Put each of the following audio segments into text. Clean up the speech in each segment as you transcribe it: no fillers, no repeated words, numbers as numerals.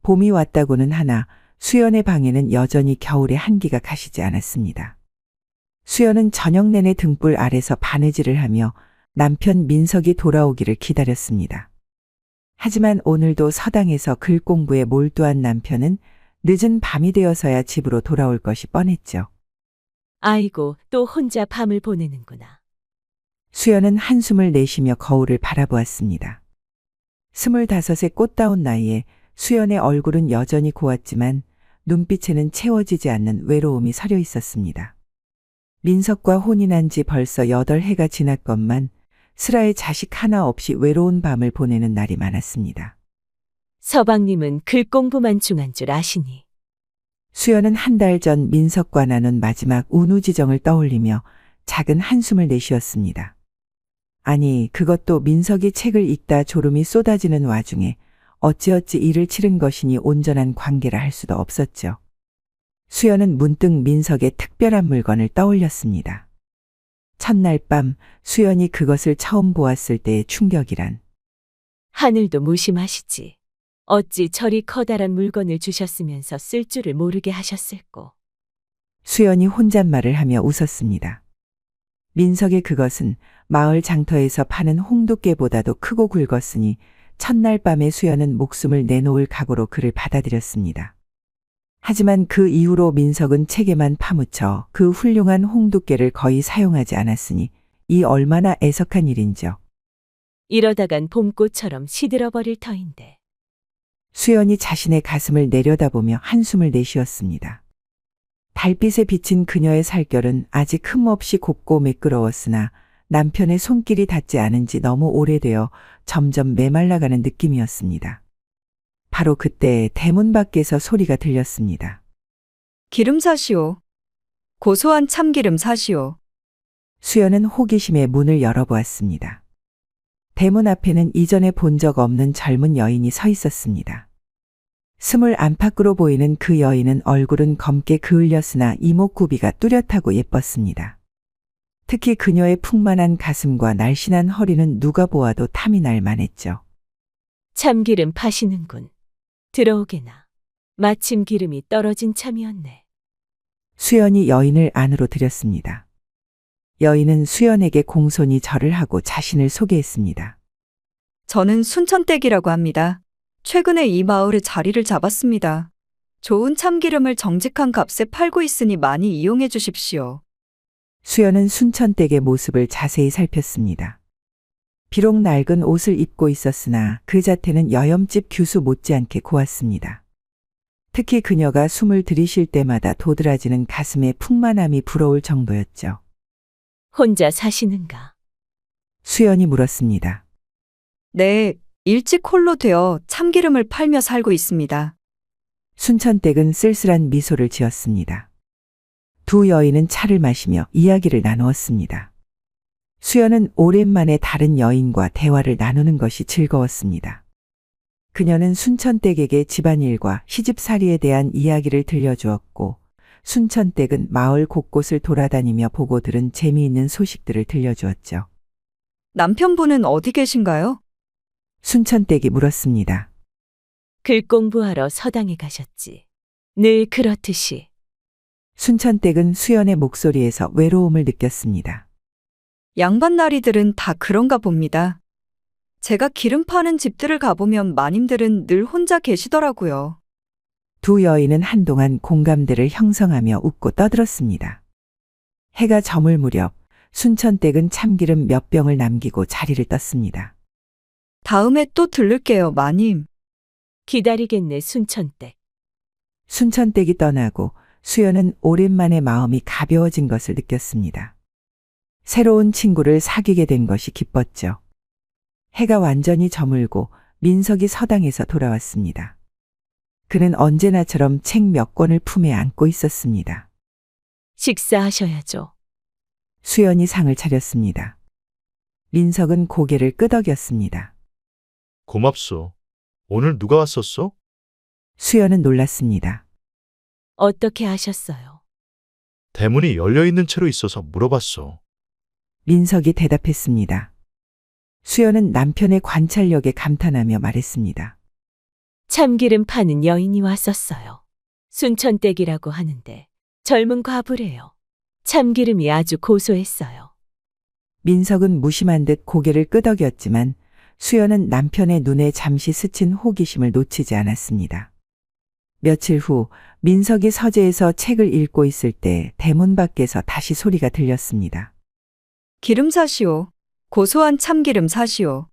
봄이 왔다고는 하나 수연의 방에는 여전히 겨울의 한기가 가시지 않았습니다. 수연은 저녁 내내 등불 아래서 바느질을 하며 남편 민석이 돌아오기를 기다렸습니다. 하지만 오늘도 서당에서 글 공부에 몰두한 남편은 늦은 밤이 되어서야 집으로 돌아올 것이 뻔했죠. 아이고, 또 혼자 밤을 보내는구나. 수연은 한숨을 내쉬며 거울을 바라보았습니다. 25의 꽃다운 나이에 수연의 얼굴은 여전히 고왔지만 눈빛에는 채워지지 않는 외로움이 서려 있었습니다. 민석과 혼인한 지 벌써 8해가 지났건만 슬아의 자식 하나 없이 외로운 밤을 보내는 날이 많았습니다. 서방님은 글 공부만 중한 줄 아시니. 수연은 한 달 전 민석과 나눈 마지막 운우지정을 떠올리며 작은 한숨을 내쉬었습니다. 아니, 그것도 민석이 책을 읽다 졸음이 쏟아지는 와중에 어찌어찌 일을 치른 것이니 온전한 관계라 할 수도 없었죠. 수연은 문득 민석의 특별한 물건을 떠올렸습니다. 첫날 밤 수연이 그것을 처음 보았을 때의 충격이란. 하늘도 무심하시지. 어찌 저리 커다란 물건을 주셨으면서 쓸 줄을 모르게 하셨을꼬. 수연이 혼잣말을 하며 웃었습니다. 민석의 그것은 마을 장터에서 파는 홍두깨보다도 크고 굵었으니 첫날 밤에 수연은 목숨을 내놓을 각오로 그를 받아들였습니다. 하지만 그 이후로 민석은 책에만 파묻혀 그 훌륭한 홍두깨를 거의 사용하지 않았으니 이 얼마나 애석한 일인지요. 이러다간 봄꽃처럼 시들어버릴 터인데. 수연이 자신의 가슴을 내려다보며 한숨을 내쉬었습니다. 달빛에 비친 그녀의 살결은 아직 흠없이 곱고 매끄러웠으나 남편의 손길이 닿지 않은 지 너무 오래되어 점점 메말라가는 느낌이었습니다. 바로 그때 대문 밖에서 소리가 들렸습니다. 기름 사시오. 고소한 참기름 사시오. 수연은 호기심에 문을 열어보았습니다. 대문 앞에는 이전에 본 적 없는 젊은 여인이 서 있었습니다. 20 안팎으로 보이는 그 여인은 얼굴은 검게 그을렸으나 이목구비가 뚜렷하고 예뻤습니다. 특히 그녀의 풍만한 가슴과 날씬한 허리는 누가 보아도 탐이 날 만했죠. 참기름 파시는군. 들어오게나. 마침 기름이 떨어진 참이었네. 수연이 여인을 안으로 들였습니다. 여인은 수연에게 공손히 절을 하고 자신을 소개했습니다. 저는 순천댁이라고 합니다. 최근에 이 마을에 자리를 잡았습니다. 좋은 참기름을 정직한 값에 팔고 있으니 많이 이용해 주십시오. 수연은 순천댁의 모습을 자세히 살폈습니다. 비록 낡은 옷을 입고 있었으나 그 자태는 여염집 규수 못지않게 고왔습니다. 특히 그녀가 숨을 들이쉴 때마다 도드라지는 가슴의 풍만함이 부러울 정도였죠. 혼자 사시는가? 수연이 물었습니다. 네, 일찍 홀로 되어 참기름을 팔며 살고 있습니다. 순천댁은 쓸쓸한 미소를 지었습니다. 두 여인은 차를 마시며 이야기를 나누었습니다. 수연은 오랜만에 다른 여인과 대화를 나누는 것이 즐거웠습니다. 그녀는 순천댁에게 집안일과 시집살이에 대한 이야기를 들려주었고 순천댁은 마을 곳곳을 돌아다니며 보고 들은 재미있는 소식들을 들려주었죠. 남편분은 어디 계신가요? 순천댁이 물었습니다. 글 공부하러 서당에 가셨지. 늘 그렇듯이. 순천댁은 수연의 목소리에서 외로움을 느꼈습니다. 양반나리들은 다 그런가 봅니다. 제가 기름 파는 집들을 가보면 마님들은 늘 혼자 계시더라고요. 두 여인은 한동안 공감대를 형성하며 웃고 떠들었습니다. 해가 저물 무렵 순천댁은 참기름 몇 병을 남기고 자리를 떴습니다. 다음에 또 들를게요, 마님. 기다리겠네, 순천댁. 순천댁이 떠나고 수연은 오랜만에 마음이 가벼워진 것을 느꼈습니다. 새로운 친구를 사귀게 된 것이 기뻤죠. 해가 완전히 저물고 민석이 서당에서 돌아왔습니다. 그는 언제나처럼 책 몇 권을 품에 안고 있었습니다. 식사하셔야죠. 수연이 상을 차렸습니다. 민석은 고개를 끄덕였습니다. 고맙소. 오늘 누가 왔었어? 수연은 놀랐습니다. 어떻게 아셨어요? 대문이 열려있는 채로 있어서 물어봤어. 민석이 대답했습니다. 수연은 남편의 관찰력에 감탄하며 말했습니다. 참기름 파는 여인이 왔었어요. 순천댁이라고 하는데 젊은 과부래요. 참기름이 아주 고소했어요. 민석은 무심한 듯 고개를 끄덕였지만 수연은 남편의 눈에 잠시 스친 호기심을 놓치지 않았습니다. 며칠 후 민석이 서재에서 책을 읽고 있을 때 대문 밖에서 다시 소리가 들렸습니다. 기름 사시오. 고소한 참기름 사시오.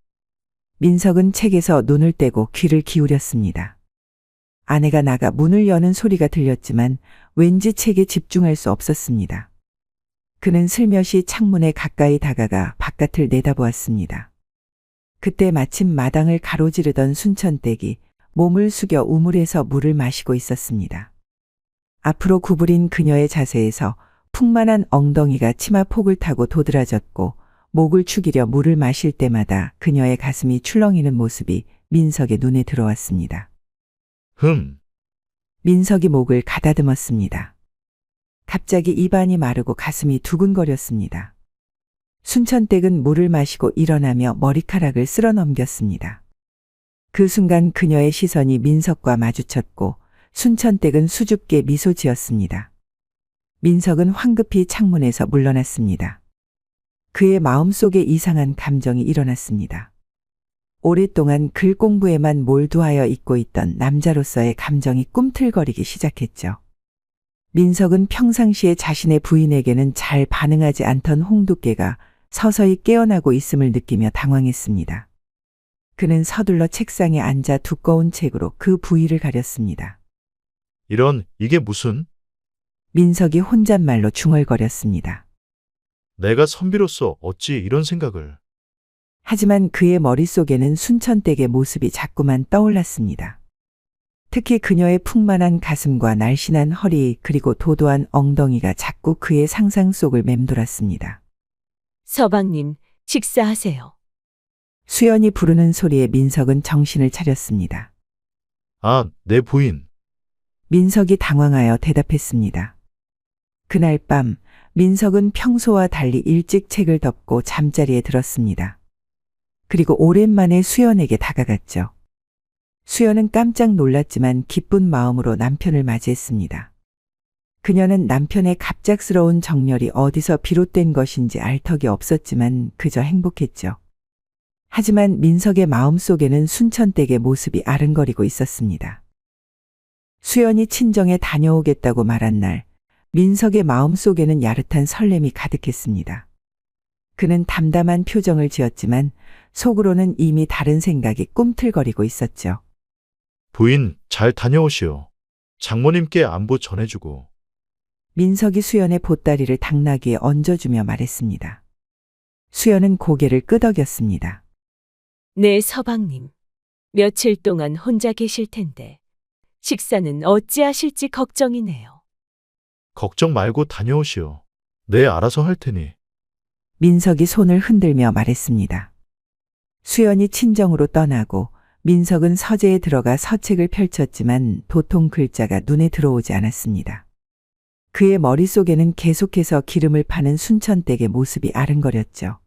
민석은 책에서 눈을 떼고 귀를 기울였습니다. 아내가 나가 문을 여는 소리가 들렸지만 왠지 책에 집중할 수 없었습니다. 그는 슬며시 창문에 가까이 다가가 바깥을 내다보았습니다. 그때 마침 마당을 가로지르던 순천댁이 몸을 숙여 우물에서 물을 마시고 있었습니다. 앞으로 구부린 그녀의 자세에서 풍만한 엉덩이가 치마폭을 타고 도드라졌고 목을 축이려 물을 마실 때마다 그녀의 가슴이 출렁이는 모습이 민석의 눈에 들어왔습니다. 민석이 목을 가다듬었습니다. 갑자기 입안이 마르고 가슴이 두근거렸습니다. 순천댁은 물을 마시고 일어나며 머리카락을 쓸어 넘겼습니다. 그 순간 그녀의 시선이 민석과 마주쳤고 순천댁은 수줍게 미소 지었습니다. 민석은 황급히 창문에서 물러났습니다. 그의 마음속에 이상한 감정이 일어났습니다. 오랫동안 글 공부에만 몰두하여 있고 있던 남자로서의 감정이 꿈틀거리기 시작했죠. 민석은 평상시에 자신의 부인에게는 잘 반응하지 않던 홍두깨가 서서히 깨어나고 있음을 느끼며 당황했습니다. 그는 서둘러 책상에 앉아 두꺼운 책으로 그 부위를 가렸습니다. 이게 무슨? 민석이 혼잣말로 중얼거렸습니다. 내가 선비로서 어찌 이런 생각을. 하지만 그의 머릿속에는 순천댁의 모습이 자꾸만 떠올랐습니다. 특히 그녀의 풍만한 가슴과 날씬한 허리 그리고 도도한 엉덩이가 자꾸 그의 상상 속을 맴돌았습니다. 서방님, 식사하세요. 수연이 부르는 소리에 민석은 정신을 차렸습니다. 아, 내 부인. 민석이 당황하여 대답했습니다. 그날 밤 민석은 평소와 달리 일찍 책을 덮고 잠자리에 들었습니다. 그리고 오랜만에 수연에게 다가갔죠. 수연은 깜짝 놀랐지만 기쁜 마음으로 남편을 맞이했습니다. 그녀는 남편의 갑작스러운 정열이 어디서 비롯된 것인지 알 턱이 없었지만 그저 행복했죠. 하지만 민석의 마음속에는 순천댁의 모습이 아른거리고 있었습니다. 수연이 친정에 다녀오겠다고 말한 날, 민석의 마음속에는 야릇한 설렘이 가득했습니다. 그는 담담한 표정을 지었지만 속으로는 이미 다른 생각이 꿈틀거리고 있었죠. 부인, 잘 다녀오시오. 장모님께 안부 전해주고. 민석이 수연의 보따리를 당나귀에 얹어주며 말했습니다. 수연은 고개를 끄덕였습니다. 네, 서방님. 며칠 동안 혼자 계실 텐데 식사는 어찌하실지 걱정이네요. 걱정 말고 다녀오시오. 네, 알아서 할 테니. 민석이 손을 흔들며 말했습니다. 수연이 친정으로 떠나고 민석은 서재에 들어가 서책을 펼쳤지만 도통 글자가 눈에 들어오지 않았습니다. 그의 머릿속에는 계속해서 기름을 파는 순천댁의 모습이 아른거렸죠.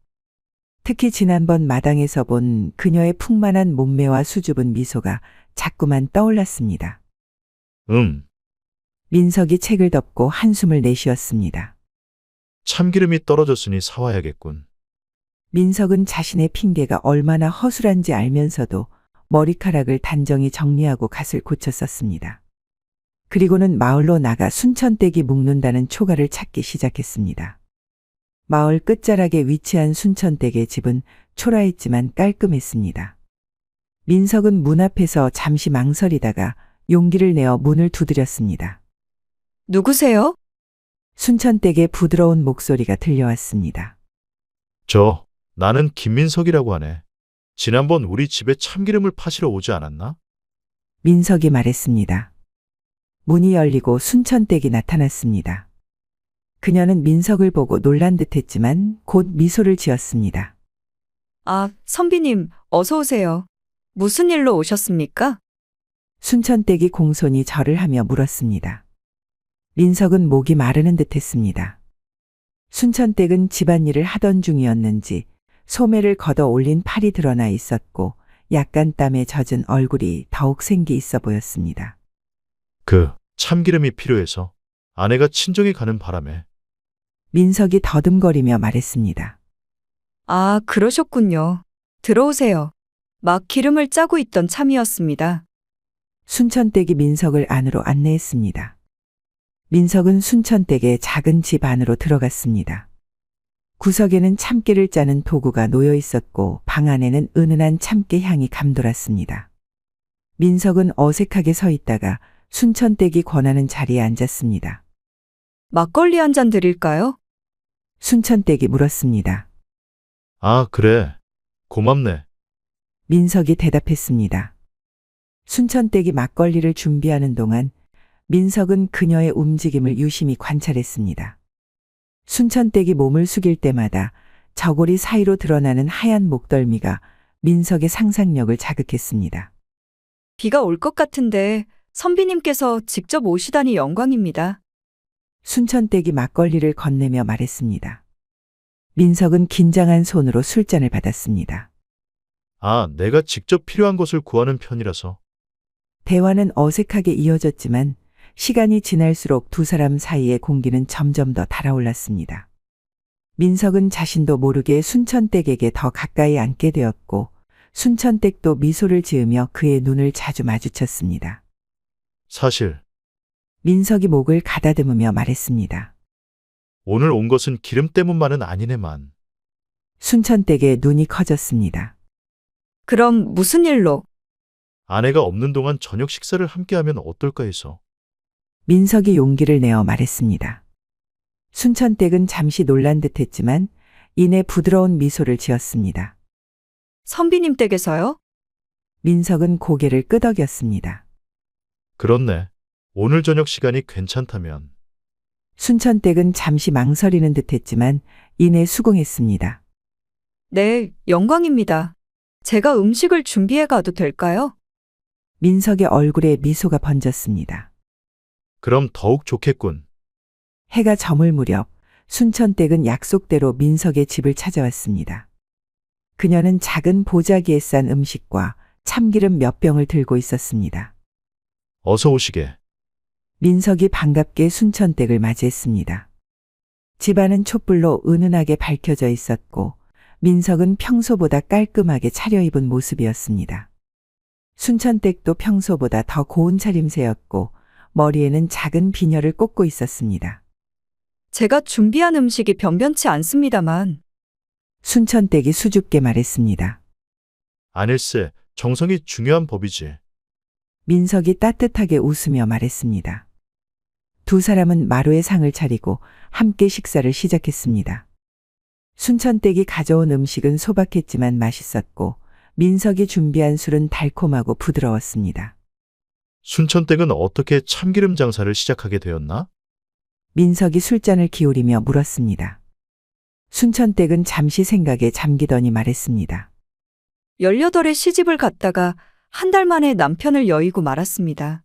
특히 지난번 마당에서 본 그녀의 풍만한 몸매와 수줍은 미소가 자꾸만 떠올랐습니다. 민석이 책을 덮고 한숨을 내쉬었습니다. 참기름이 떨어졌으니 사와야겠군. 민석은 자신의 핑계가 얼마나 허술한지 알면서도 머리카락을 단정히 정리하고 갓을 고쳤었습니다. 그리고는 마을로 나가 순천댁이 묵는다는 초가를 찾기 시작했습니다. 마을 끝자락에 위치한 순천댁의 집은 초라했지만 깔끔했습니다. 민석은 문 앞에서 잠시 망설이다가 용기를 내어 문을 두드렸습니다. 누구세요? 순천댁의 부드러운 목소리가 들려왔습니다. 나는 김민석이라고 하네. 지난번 우리 집에 참기름을 파시러 오지 않았나? 민석이 말했습니다. 문이 열리고 순천댁이 나타났습니다. 그녀는 민석을 보고 놀란 듯했지만 곧 미소를 지었습니다. 아, 선비님, 어서 오세요. 무슨 일로 오셨습니까? 순천댁이 공손히 절을 하며 물었습니다. 민석은 목이 마르는 듯했습니다. 순천댁은 집안일을 하던 중이었는지 소매를 걷어 올린 팔이 드러나 있었고 약간 땀에 젖은 얼굴이 더욱 생기 있어 보였습니다. 그 참기름이 필요해서 아내가 친정에 가는 바람에. 민석이 더듬거리며 말했습니다. 아, 그러셨군요. 들어오세요. 막 기름을 짜고 있던 참이었습니다. 순천댁이 민석을 안으로 안내했습니다. 민석은 순천댁의 작은 집 안으로 들어갔습니다. 구석에는 참깨를 짜는 도구가 놓여 있었고 방 안에는 은은한 참깨 향이 감돌았습니다. 민석은 어색하게 서 있다가 순천댁이 권하는 자리에 앉았습니다. 막걸리 한 잔 드릴까요? 순천댁이 물었습니다. 아, 그래. 고맙네. 민석이 대답했습니다. 순천댁이 막걸리를 준비하는 동안 민석은 그녀의 움직임을 유심히 관찰했습니다. 순천댁이 몸을 숙일 때마다 저고리 사이로 드러나는 하얀 목덜미가 민석의 상상력을 자극했습니다. 비가 올 것 같은데 선비님께서 직접 오시다니 영광입니다. 순천댁이 막걸리를 건네며 말했습니다. 민석은 긴장한 손으로 술잔을 받았습니다. 아, 내가 직접 필요한 것을 구하는 편이라서. 대화는 어색하게 이어졌지만 시간이 지날수록 두 사람 사이의 공기는 점점 더 달아올랐습니다. 민석은 자신도 모르게 순천댁에게 더 가까이 앉게 되었고 순천댁도 미소를 지으며 그의 눈을 자주 마주쳤습니다. 사실 민석이 목을 가다듬으며 말했습니다. 오늘 온 것은 기름 때문만은 아니네만. 순천댁의 눈이 커졌습니다. 그럼 무슨 일로? 아내가 없는 동안 저녁 식사를 함께하면 어떨까 해서. 민석이 용기를 내어 말했습니다. 순천댁은 잠시 놀란 듯했지만 이내 부드러운 미소를 지었습니다. 선비님 댁에서요? 민석은 고개를 끄덕였습니다. 그렇네. 오늘 저녁 시간이 괜찮다면. 순천댁은 잠시 망설이는 듯했지만 이내 수긍했습니다. 네, 영광입니다. 제가 음식을 준비해 가도 될까요? 민석의 얼굴에 미소가 번졌습니다. 그럼 더욱 좋겠군. 해가 저물 무렵 순천댁은 약속대로 민석의 집을 찾아왔습니다. 그녀는 작은 보자기에 싼 음식과 참기름 몇 병을 들고 있었습니다. 어서 오시게. 민석이 반갑게 순천댁을 맞이했습니다. 집안은 촛불로 은은하게 밝혀져 있었고 민석은 평소보다 깔끔하게 차려입은 모습이었습니다. 순천댁도 평소보다 더 고운 차림새였고 머리에는 작은 비녀를 꽂고 있었습니다. 제가 준비한 음식이 변변치 않습니다만 순천댁이 수줍게 말했습니다. 아닐세, 정성이 중요한 법이지. 민석이 따뜻하게 웃으며 말했습니다. 두 사람은 마루에 상을 차리고 함께 식사를 시작했습니다. 순천댁이 가져온 음식은 소박했지만 맛있었고 민석이 준비한 술은 달콤하고 부드러웠습니다. 순천댁은 어떻게 참기름 장사를 시작하게 되었나? 민석이 술잔을 기울이며 물었습니다. 순천댁은 잠시 생각에 잠기더니 말했습니다. 18에 시집을 갔다가 한 달 만에 남편을 여의고 말았습니다.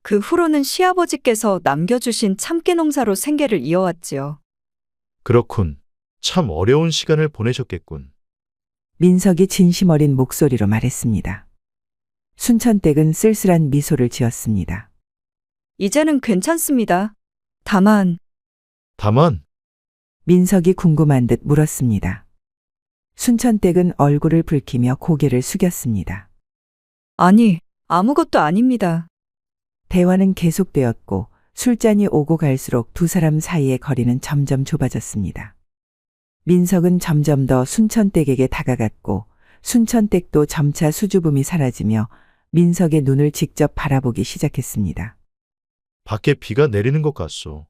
그 후로는 시아버지께서 남겨주신 참깨 농사로 생계를 이어왔지요. 그렇군. 참 어려운 시간을 보내셨겠군. 민석이 진심 어린 목소리로 말했습니다. 순천댁은 쓸쓸한 미소를 지었습니다. 이제는 괜찮습니다. 다만 민석이 궁금한 듯 물었습니다. 순천댁은 얼굴을 붉히며 고개를 숙였습니다. 아니, 아무것도 아닙니다. 대화는 계속되었고 술잔이 오고 갈수록 두 사람 사이의 거리는 점점 좁아졌습니다. 민석은 점점 더 순천댁에게 다가갔고 순천댁도 점차 수줍음이 사라지며 민석의 눈을 직접 바라보기 시작했습니다. 밖에 비가 내리는 것 같소.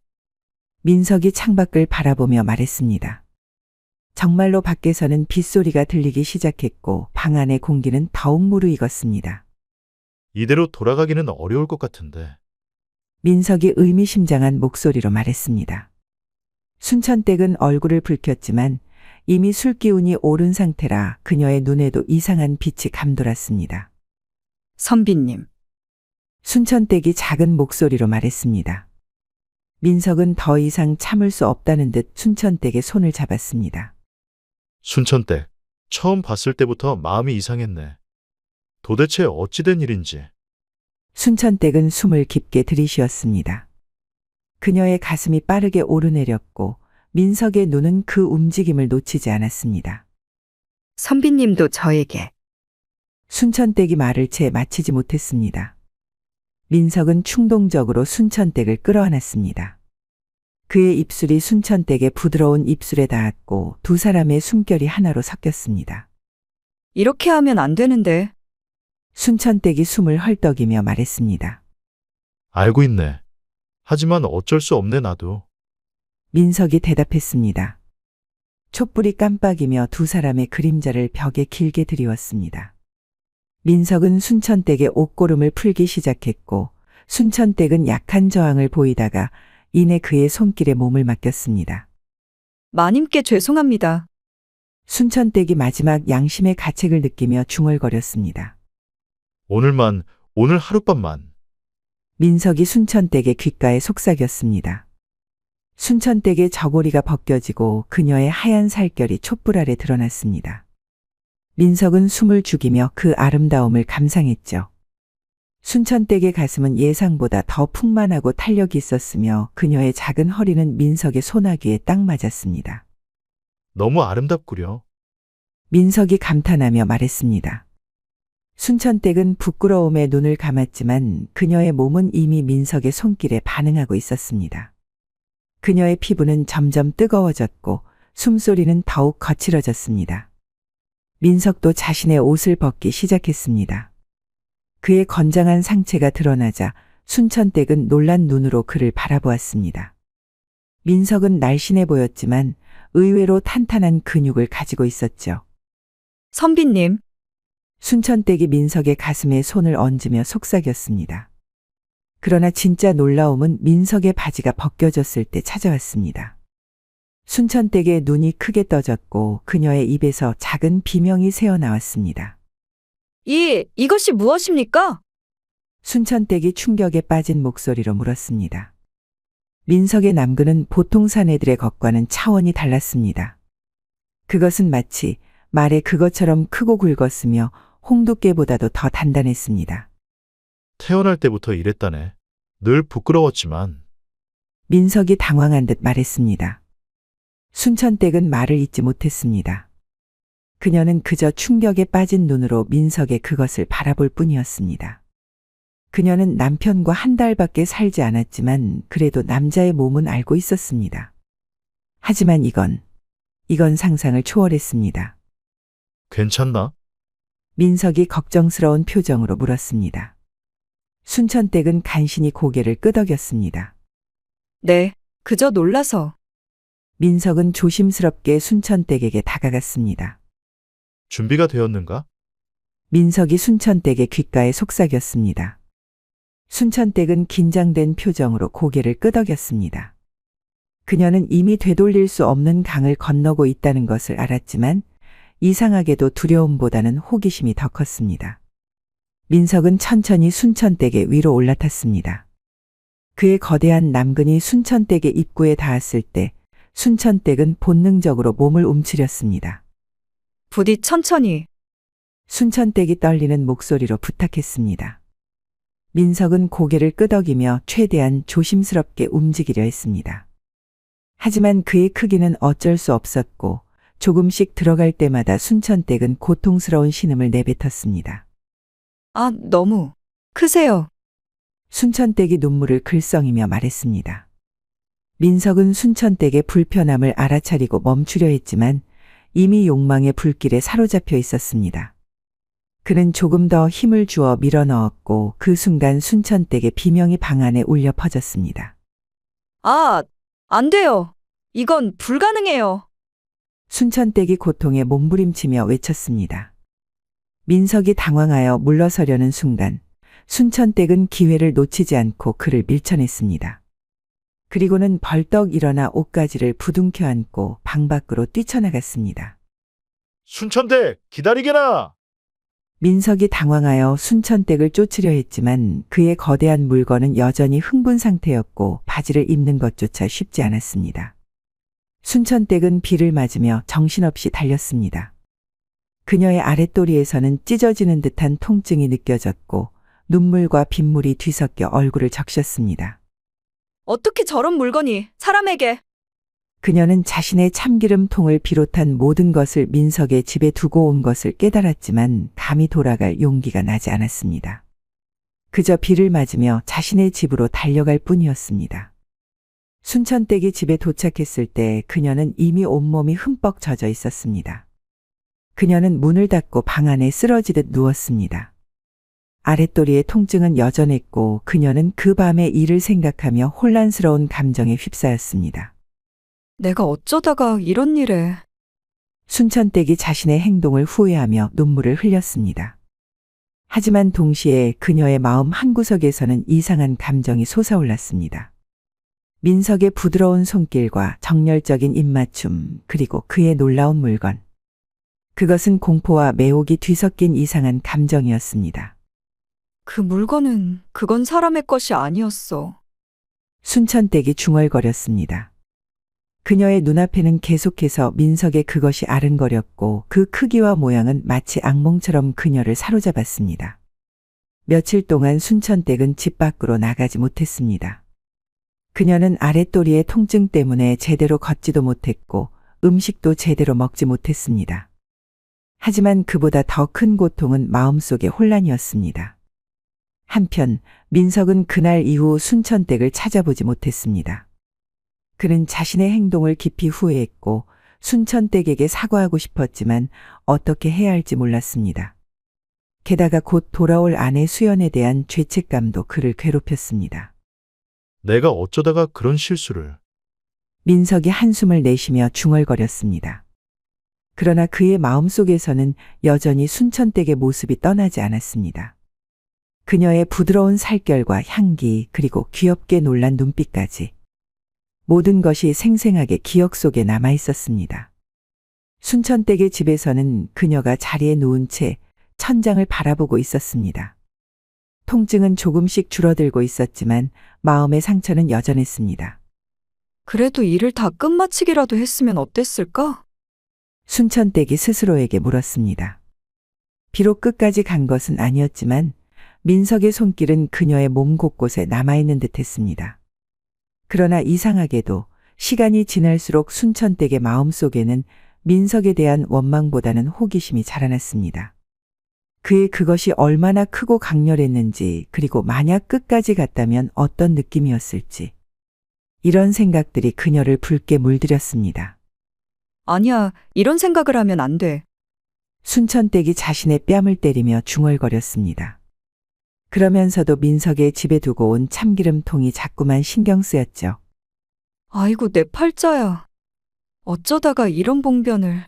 민석이 창밖을 바라보며 말했습니다. 정말로 밖에서는 빗소리가 들리기 시작했고 방 안의 공기는 더욱 무르익었습니다. 이대로 돌아가기는 어려울 것 같은데. 민석이 의미심장한 목소리로 말했습니다. 순천댁은 얼굴을 붉혔지만 이미 술기운이 오른 상태라 그녀의 눈에도 이상한 빛이 감돌았습니다. 선비님, 순천댁이 작은 목소리로 말했습니다. 민석은 더 이상 참을 수 없다는 듯 순천댁의 손을 잡았습니다. 순천댁, 처음 봤을 때부터 마음이 이상했네. 도대체 어찌된 일인지. 순천댁은 숨을 깊게 들이쉬었습니다. 그녀의 가슴이 빠르게 오르내렸고 민석의 눈은 그 움직임을 놓치지 않았습니다. 선비님도 저에게. 순천댁이 말을 채 마치지 못했습니다. 민석은 충동적으로 순천댁을 끌어안았습니다. 그의 입술이 순천댁의 부드러운 입술에 닿았고 두 사람의 숨결이 하나로 섞였습니다. 이렇게 하면 안 되는데. 순천댁이 숨을 헐떡이며 말했습니다. 알고 있네. 하지만 어쩔 수 없네 나도. 민석이 대답했습니다. 촛불이 깜빡이며 두 사람의 그림자를 벽에 길게 드리웠습니다. 민석은 순천댁의 옷고름을 풀기 시작했고 순천댁은 약한 저항을 보이다가 이내 그의 손길에 몸을 맡겼습니다. 마님께 죄송합니다. 순천댁이 마지막 양심의 가책을 느끼며 중얼거렸습니다. 오늘 하룻밤만. 민석이 순천댁의 귓가에 속삭였습니다. 순천댁의 저고리가 벗겨지고 그녀의 하얀 살결이 촛불 아래 드러났습니다. 민석은 숨을 죽이며 그 아름다움을 감상했죠. 순천댁의 가슴은 예상보다 더 풍만하고 탄력이 있었으며 그녀의 작은 허리는 민석의 소나귀에 딱 맞았습니다. 너무 아름답구려. 민석이 감탄하며 말했습니다. 순천댁은 부끄러움에 눈을 감았지만 그녀의 몸은 이미 민석의 손길에 반응하고 있었습니다. 그녀의 피부는 점점 뜨거워졌고 숨소리는 더욱 거칠어졌습니다. 민석도 자신의 옷을 벗기 시작했습니다. 그의 건장한 상체가 드러나자 순천댁은 놀란 눈으로 그를 바라보았습니다. 민석은 날씬해 보였지만 의외로 탄탄한 근육을 가지고 있었죠. 선비님, 순천댁이 민석의 가슴에 손을 얹으며 속삭였습니다. 그러나 진짜 놀라움은 민석의 바지가 벗겨졌을 때 찾아왔습니다. 순천댁의 눈이 크게 떠졌고 그녀의 입에서 작은 비명이 새어나왔습니다. 이것이 무엇입니까? 순천댁이 충격에 빠진 목소리로 물었습니다. 민석의 남근은 보통 사내들의 것과는 차원이 달랐습니다. 그것은 마치 말에 그것처럼 크고 굵었으며 홍두깨보다도 더 단단했습니다. 태어날 때부터 이랬다네. 늘 부끄러웠지만. 민석이 당황한 듯 말했습니다. 순천댁은 말을 잇지 못했습니다. 그녀는 그저 충격에 빠진 눈으로 민석의 그것을 바라볼 뿐이었습니다. 그녀는 남편과 한 달밖에 살지 않았지만 그래도 남자의 몸은 알고 있었습니다. 하지만 이건 상상을 초월했습니다. 괜찮나? 민석이 걱정스러운 표정으로 물었습니다. 순천댁은 간신히 고개를 끄덕였습니다. 네, 그저 놀라서. 민석은 조심스럽게 순천댁에게 다가갔습니다. 준비가 되었는가? 민석이 순천댁의 귓가에 속삭였습니다. 순천댁은 긴장된 표정으로 고개를 끄덕였습니다. 그녀는 이미 되돌릴 수 없는 강을 건너고 있다는 것을 알았지만 이상하게도 두려움보다는 호기심이 더 컸습니다. 민석은 천천히 순천댁의 위로 올라탔습니다. 그의 거대한 남근이 순천댁의 입구에 닿았을 때 순천댁은 본능적으로 몸을 움츠렸습니다. 부디 천천히. 순천댁이 떨리는 목소리로 부탁했습니다. 민석은 고개를 끄덕이며 최대한 조심스럽게 움직이려 했습니다. 하지만 그의 크기는 어쩔 수 없었고 조금씩 들어갈 때마다 순천댁은 고통스러운 신음을 내뱉었습니다. 너무 크세요. 순천댁이 눈물을 글썽이며 말했습니다. 민석은 순천댁의 불편함을 알아차리고 멈추려 했지만 이미 욕망의 불길에 사로잡혀 있었습니다. 그는 조금 더 힘을 주어 밀어넣었고 그 순간 순천댁의 비명이 방 안에 울려 퍼졌습니다. 안 돼요. 이건 불가능해요. 순천댁이 고통에 몸부림치며 외쳤습니다. 민석이 당황하여 물러서려는 순간 순천댁은 기회를 놓치지 않고 그를 밀쳐냈습니다. 그리고는 벌떡 일어나 옷가지를 부둥켜 안고 방 밖으로 뛰쳐나갔습니다. 순천댁 기다리게나. 민석이 당황하여 순천댁을 쫓으려 했지만 그의 거대한 물건은 여전히 흥분 상태였고 바지를 입는 것조차 쉽지 않았습니다. 순천댁은 비를 맞으며 정신없이 달렸습니다. 그녀의 아랫도리에서는 찢어지는 듯한 통증이 느껴졌고 눈물과 빗물이 뒤섞여 얼굴을 적셨습니다. 어떻게 저런 물건이 사람에게? 그녀는 자신의 참기름통을 비롯한 모든 것을 민석의 집에 두고 온 것을 깨달았지만 감히 돌아갈 용기가 나지 않았습니다. 그저 비를 맞으며 자신의 집으로 달려갈 뿐이었습니다. 순천댁이 집에 도착했을 때 그녀는 이미 온몸이 흠뻑 젖어 있었습니다. 그녀는 문을 닫고 방 안에 쓰러지듯 누웠습니다. 아랫도리의 통증은 여전했고 그녀는 그 밤의 일을 생각하며 혼란스러운 감정에 휩싸였습니다. 내가 어쩌다가 이런 일에. 순천댁이 자신의 행동을 후회하며 눈물을 흘렸습니다. 하지만 동시에 그녀의 마음 한구석에서는 이상한 감정이 솟아올랐습니다. 민석의 부드러운 손길과 정열적인 입맞춤, 그리고 그의 놀라운 물건. 그것은 공포와 매혹이 뒤섞인 이상한 감정이었습니다. 그 물건은 그건 사람의 것이 아니었어. 순천댁이 중얼거렸습니다. 그녀의 눈앞에는 계속해서 민석의 그것이 아른거렸고 그 크기와 모양은 마치 악몽처럼 그녀를 사로잡았습니다. 며칠 동안 순천댁은 집 밖으로 나가지 못했습니다. 그녀는 아랫도리의 통증 때문에 제대로 걷지도 못했고 음식도 제대로 먹지 못했습니다. 하지만 그보다 더 큰 고통은 마음속의 혼란이었습니다. 한편 민석은 그날 이후 순천댁을 찾아보지 못했습니다. 그는 자신의 행동을 깊이 후회했고 순천댁에게 사과하고 싶었지만 어떻게 해야 할지 몰랐습니다. 게다가 곧 돌아올 아내 수연에 대한 죄책감도 그를 괴롭혔습니다. 내가 어쩌다가 그런 실수를. 민석이 한숨을 내쉬며 중얼거렸습니다. 그러나 그의 마음속에서는 여전히 순천댁의 모습이 떠나지 않았습니다. 그녀의 부드러운 살결과 향기, 그리고 귀엽게 놀란 눈빛까지. 모든 것이 생생하게 기억 속에 남아 있었습니다. 순천댁의 집에서는 그녀가 자리에 누운 채 천장을 바라보고 있었습니다. 통증은 조금씩 줄어들고 있었지만 마음의 상처는 여전했습니다. 그래도 일을 다 끝마치기라도 했으면 어땠을까? 순천댁이 스스로에게 물었습니다. 비록 끝까지 간 것은 아니었지만 민석의 손길은 그녀의 몸 곳곳에 남아있는 듯했습니다. 그러나 이상하게도 시간이 지날수록 순천댁의 마음속에는 민석에 대한 원망보다는 호기심이 자라났습니다. 그의 그것이 얼마나 크고 강렬했는지, 그리고 만약 끝까지 갔다면 어떤 느낌이었을지. 이런 생각들이 그녀를 붉게 물들였습니다. 아니야, 이런 생각을 하면 안 돼. 순천댁이 자신의 뺨을 때리며 중얼거렸습니다. 그러면서도 민석의 집에 두고 온 참기름통이 자꾸만 신경 쓰였죠. 아이고, 내 팔자야. 어쩌다가 이런 봉변을.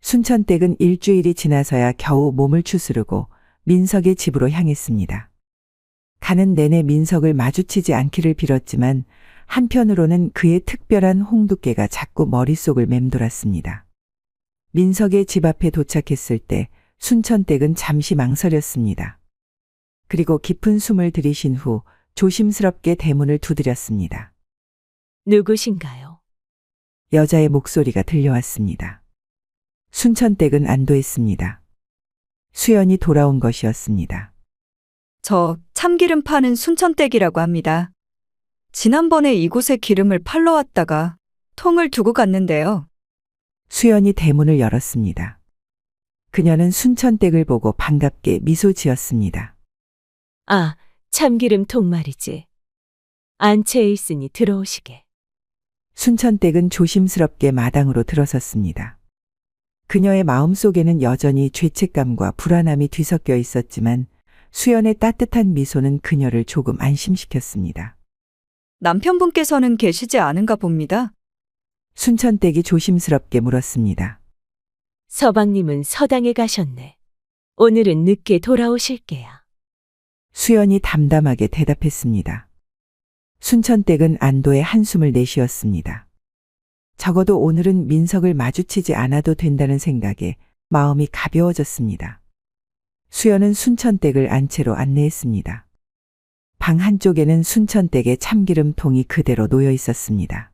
순천댁은 일주일이 지나서야 겨우 몸을 추스르고 민석의 집으로 향했습니다. 가는 내내 민석을 마주치지 않기를 빌었지만 한편으로는 그의 특별한 홍두깨가 자꾸 머릿속을 맴돌았습니다. 민석의 집 앞에 도착했을 때 순천댁은 잠시 망설였습니다. 그리고 깊은 숨을 들이신 후 조심스럽게 대문을 두드렸습니다. 누구신가요? 여자의 목소리가 들려왔습니다. 순천댁은 안도했습니다. 수연이 돌아온 것이었습니다. 저 참기름 파는 순천댁이라고 합니다. 지난번에 이곳에 기름을 팔러 왔다가 통을 두고 갔는데요. 수연이 대문을 열었습니다. 그녀는 순천댁을 보고 반갑게 미소 지었습니다. 아, 참기름통 말이지. 안채에 있으니 들어오시게. 순천댁은 조심스럽게 마당으로 들어섰습니다. 그녀의 마음속에는 여전히 죄책감과 불안함이 뒤섞여 있었지만 수연의 따뜻한 미소는 그녀를 조금 안심시켰습니다. 남편분께서는 계시지 않은가 봅니다. 순천댁이 조심스럽게 물었습니다. 서방님은 서당에 가셨네. 오늘은 늦게 돌아오실 게야. 수연이 담담하게 대답했습니다. 순천댁은 안도의 한숨을 내쉬었습니다. 적어도 오늘은 민석을 마주치지 않아도 된다는 생각에 마음이 가벼워졌습니다. 수연은 순천댁을 안채로 안내했습니다. 방 한쪽에는 순천댁의 참기름통이 그대로 놓여 있었습니다.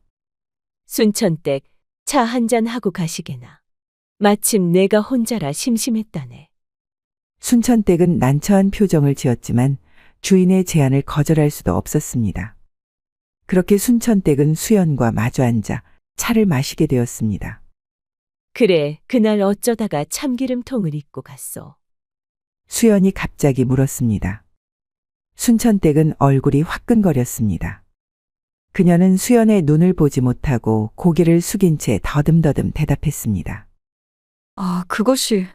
순천댁 차 한잔 하고 가시게나. 마침 내가 혼자라 심심했다네. 순천댁은 난처한 표정을 지었지만 주인의 제안을 거절할 수도 없었습니다. 그렇게 순천댁은 수연과 마주 앉아 차를 마시게 되었습니다. 그래, 그날 어쩌다가 참기름통을 입고 갔어. 수연이 갑자기 물었습니다. 순천댁은 얼굴이 화끈거렸습니다. 그녀는 수연의 눈을 보지 못하고 고개를 숙인 채 더듬더듬 대답했습니다. 아, 그것이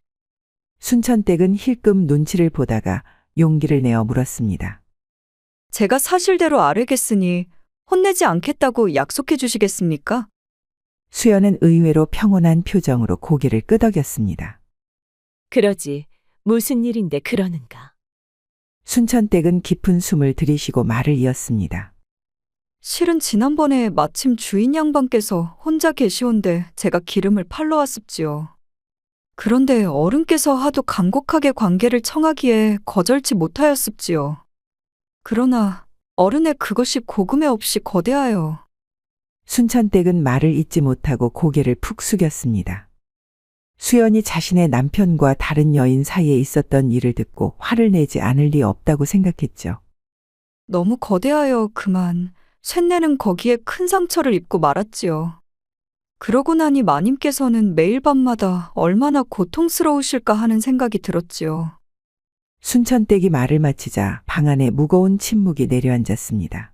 순천댁은 힐끔 눈치를 보다가 용기를 내어 물었습니다. 제가 사실대로 아뢰겠으니 혼내지 않겠다고 약속해 주시겠습니까? 수연은 의외로 평온한 표정으로 고개를 끄덕였습니다. 그러지. 무슨 일인데 그러는가? 순천댁은 깊은 숨을 들이쉬고 말을 이었습니다. 실은 지난번에 마침 주인 양반께서 혼자 계시온데 제가 기름을 팔러 왔습지요. 그런데 어른께서 하도 간곡하게 관계를 청하기에 거절치 못하였습지요. 그러나 어른의 그것이 고금에 없이 거대하여. 순천댁은 말을 잇지 못하고 고개를 푹 숙였습니다. 수연이 자신의 남편과 다른 여인 사이에 있었던 일을 듣고 화를 내지 않을 리 없다고 생각했죠. 너무 거대하여 그만 쇳내는 거기에 큰 상처를 입고 말았지요. 그러고 나니 마님께서는 매일 밤마다 얼마나 고통스러우실까 하는 생각이 들었지요. 순천댁이 말을 마치자 방 안에 무거운 침묵이 내려앉았습니다.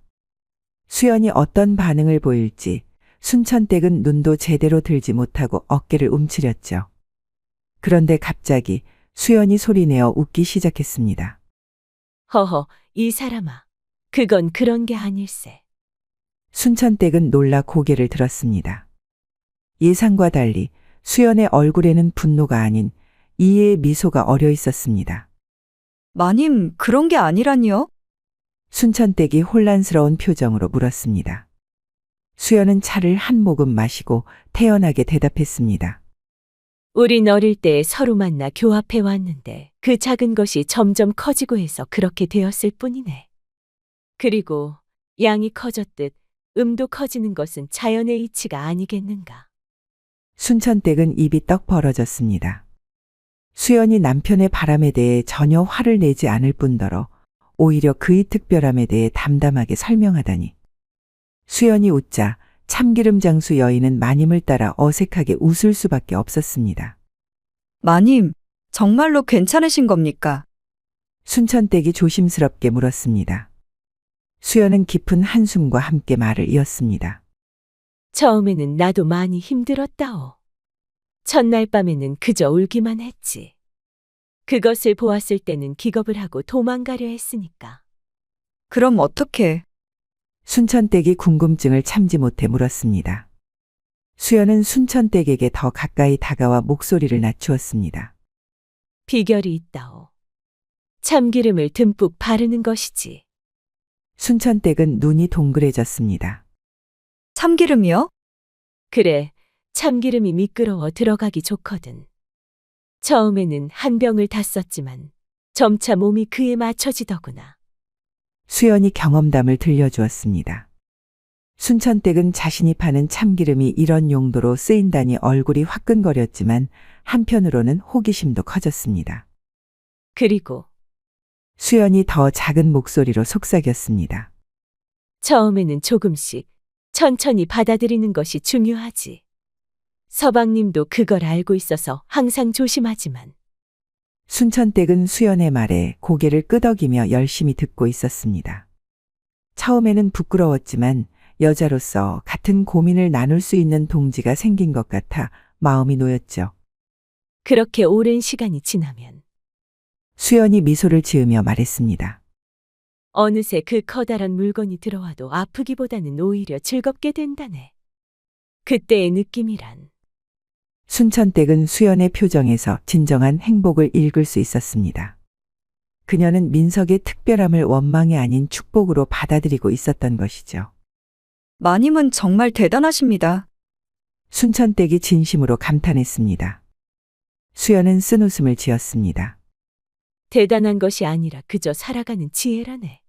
수연이 어떤 반응을 보일지 순천댁은 눈도 제대로 들지 못하고 어깨를 움츠렸죠. 그런데 갑자기 수연이 소리내어 웃기 시작했습니다. 허허, 이 사람아. 그건 그런 게 아닐세. 순천댁은 놀라 고개를 들었습니다. 예상과 달리 수연의 얼굴에는 분노가 아닌 이해의 미소가 어려 있었습니다. 마님, 그런 게 아니라니요? 순천댁이 혼란스러운 표정으로 물었습니다. 수연은 차를 한 모금 마시고 태연하게 대답했습니다. 우린 어릴 때 서로 만나 교합해 왔는데 그 작은 것이 점점 커지고 해서 그렇게 되었을 뿐이네. 그리고 양이 커졌듯 음도 커지는 것은 자연의 이치가 아니겠는가. 순천댁은 입이 떡 벌어졌습니다. 수연이 남편의 바람에 대해 전혀 화를 내지 않을 뿐더러 오히려 그의 특별함에 대해 담담하게 설명하다니. 수연이 웃자 참기름 장수 여인은 마님을 따라 어색하게 웃을 수밖에 없었습니다. 마님, 정말로 괜찮으신 겁니까? 순천댁이 조심스럽게 물었습니다. 수연은 깊은 한숨과 함께 말을 이었습니다. 처음에는 나도 많이 힘들었다오. 첫날 밤에는 그저 울기만 했지. 그것을 보았을 때는 기겁을 하고 도망가려 했으니까. 그럼 어떻게? 순천댁이 궁금증을 참지 못해 물었습니다. 수연은 순천댁에게 더 가까이 다가와 목소리를 낮추었습니다. 비결이 있다오. 참기름을 듬뿍 바르는 것이지. 순천댁은 눈이 동그래졌습니다. 참기름이요? 그래, 참기름이 미끄러워 들어가기 좋거든. 처음에는 한 병을 다 썼지만 점차 몸이 그에 맞춰지더구나. 수연이 경험담을 들려주었습니다. 순천댁은 자신이 파는 참기름이 이런 용도로 쓰인다니 얼굴이 화끈거렸지만 한편으로는 호기심도 커졌습니다. 그리고 수연이 더 작은 목소리로 속삭였습니다. 처음에는 조금씩 천천히 받아들이는 것이 중요하지. 서방님도 그걸 알고 있어서 항상 조심하지만. 순천댁은 수연의 말에 고개를 끄덕이며 열심히 듣고 있었습니다. 처음에는 부끄러웠지만 여자로서 같은 고민을 나눌 수 있는 동지가 생긴 것 같아 마음이 놓였죠. 그렇게 오랜 시간이 지나면 수연이 미소를 지으며 말했습니다. 어느새 그 커다란 물건이 들어와도 아프기보다는 오히려 즐겁게 된다네. 그때의 느낌이란. 순천댁은 수연의 표정에서 진정한 행복을 읽을 수 있었습니다. 그녀는 민석의 특별함을 원망이 아닌 축복으로 받아들이고 있었던 것이죠. 마님은 정말 대단하십니다. 순천댁이 진심으로 감탄했습니다. 수연은 쓴웃음을 지었습니다. 대단한 것이 아니라 그저 살아가는 지혜라네.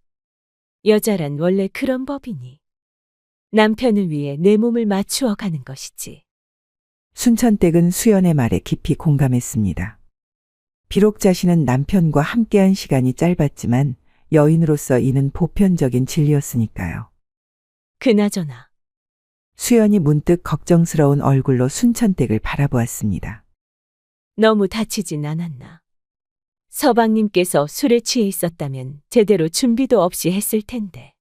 여자란 원래 그런 법이니. 남편을 위해 내 몸을 맞추어 가는 것이지. 순천댁은 수연의 말에 깊이 공감했습니다. 비록 자신은 남편과 함께한 시간이 짧았지만 여인으로서 이는 보편적인 진리였으니까요. 그나저나 수연이 문득 걱정스러운 얼굴로 순천댁을 바라보았습니다. 너무 다치진 않았나? 서방님께서 술에 취해 있었다면 제대로 준비도 없이 했을 텐데.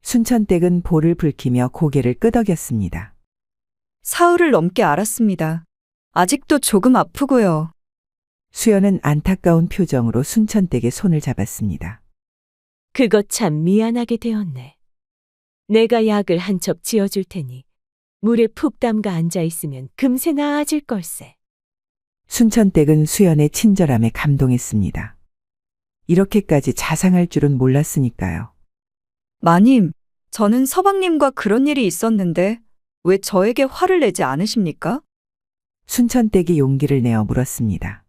순천댁은 볼을 붉히며 고개를 끄덕였습니다. 사흘을 넘게 앓았습니다. 아직도 조금 아프고요. 수연은 안타까운 표정으로 순천댁의 손을 잡았습니다. 그것 참 미안하게 되었네. 내가 약을 한 첩 지어줄 테니 물에 푹 담가 앉아 있으면 금세 나아질 걸세. 순천댁은 수연의 친절함에 감동했습니다. 이렇게까지 자상할 줄은 몰랐으니까요. 마님, 저는 서방님과 그런 일이 있었는데 왜 저에게 화를 내지 않으십니까? 순천댁이 용기를 내어 물었습니다.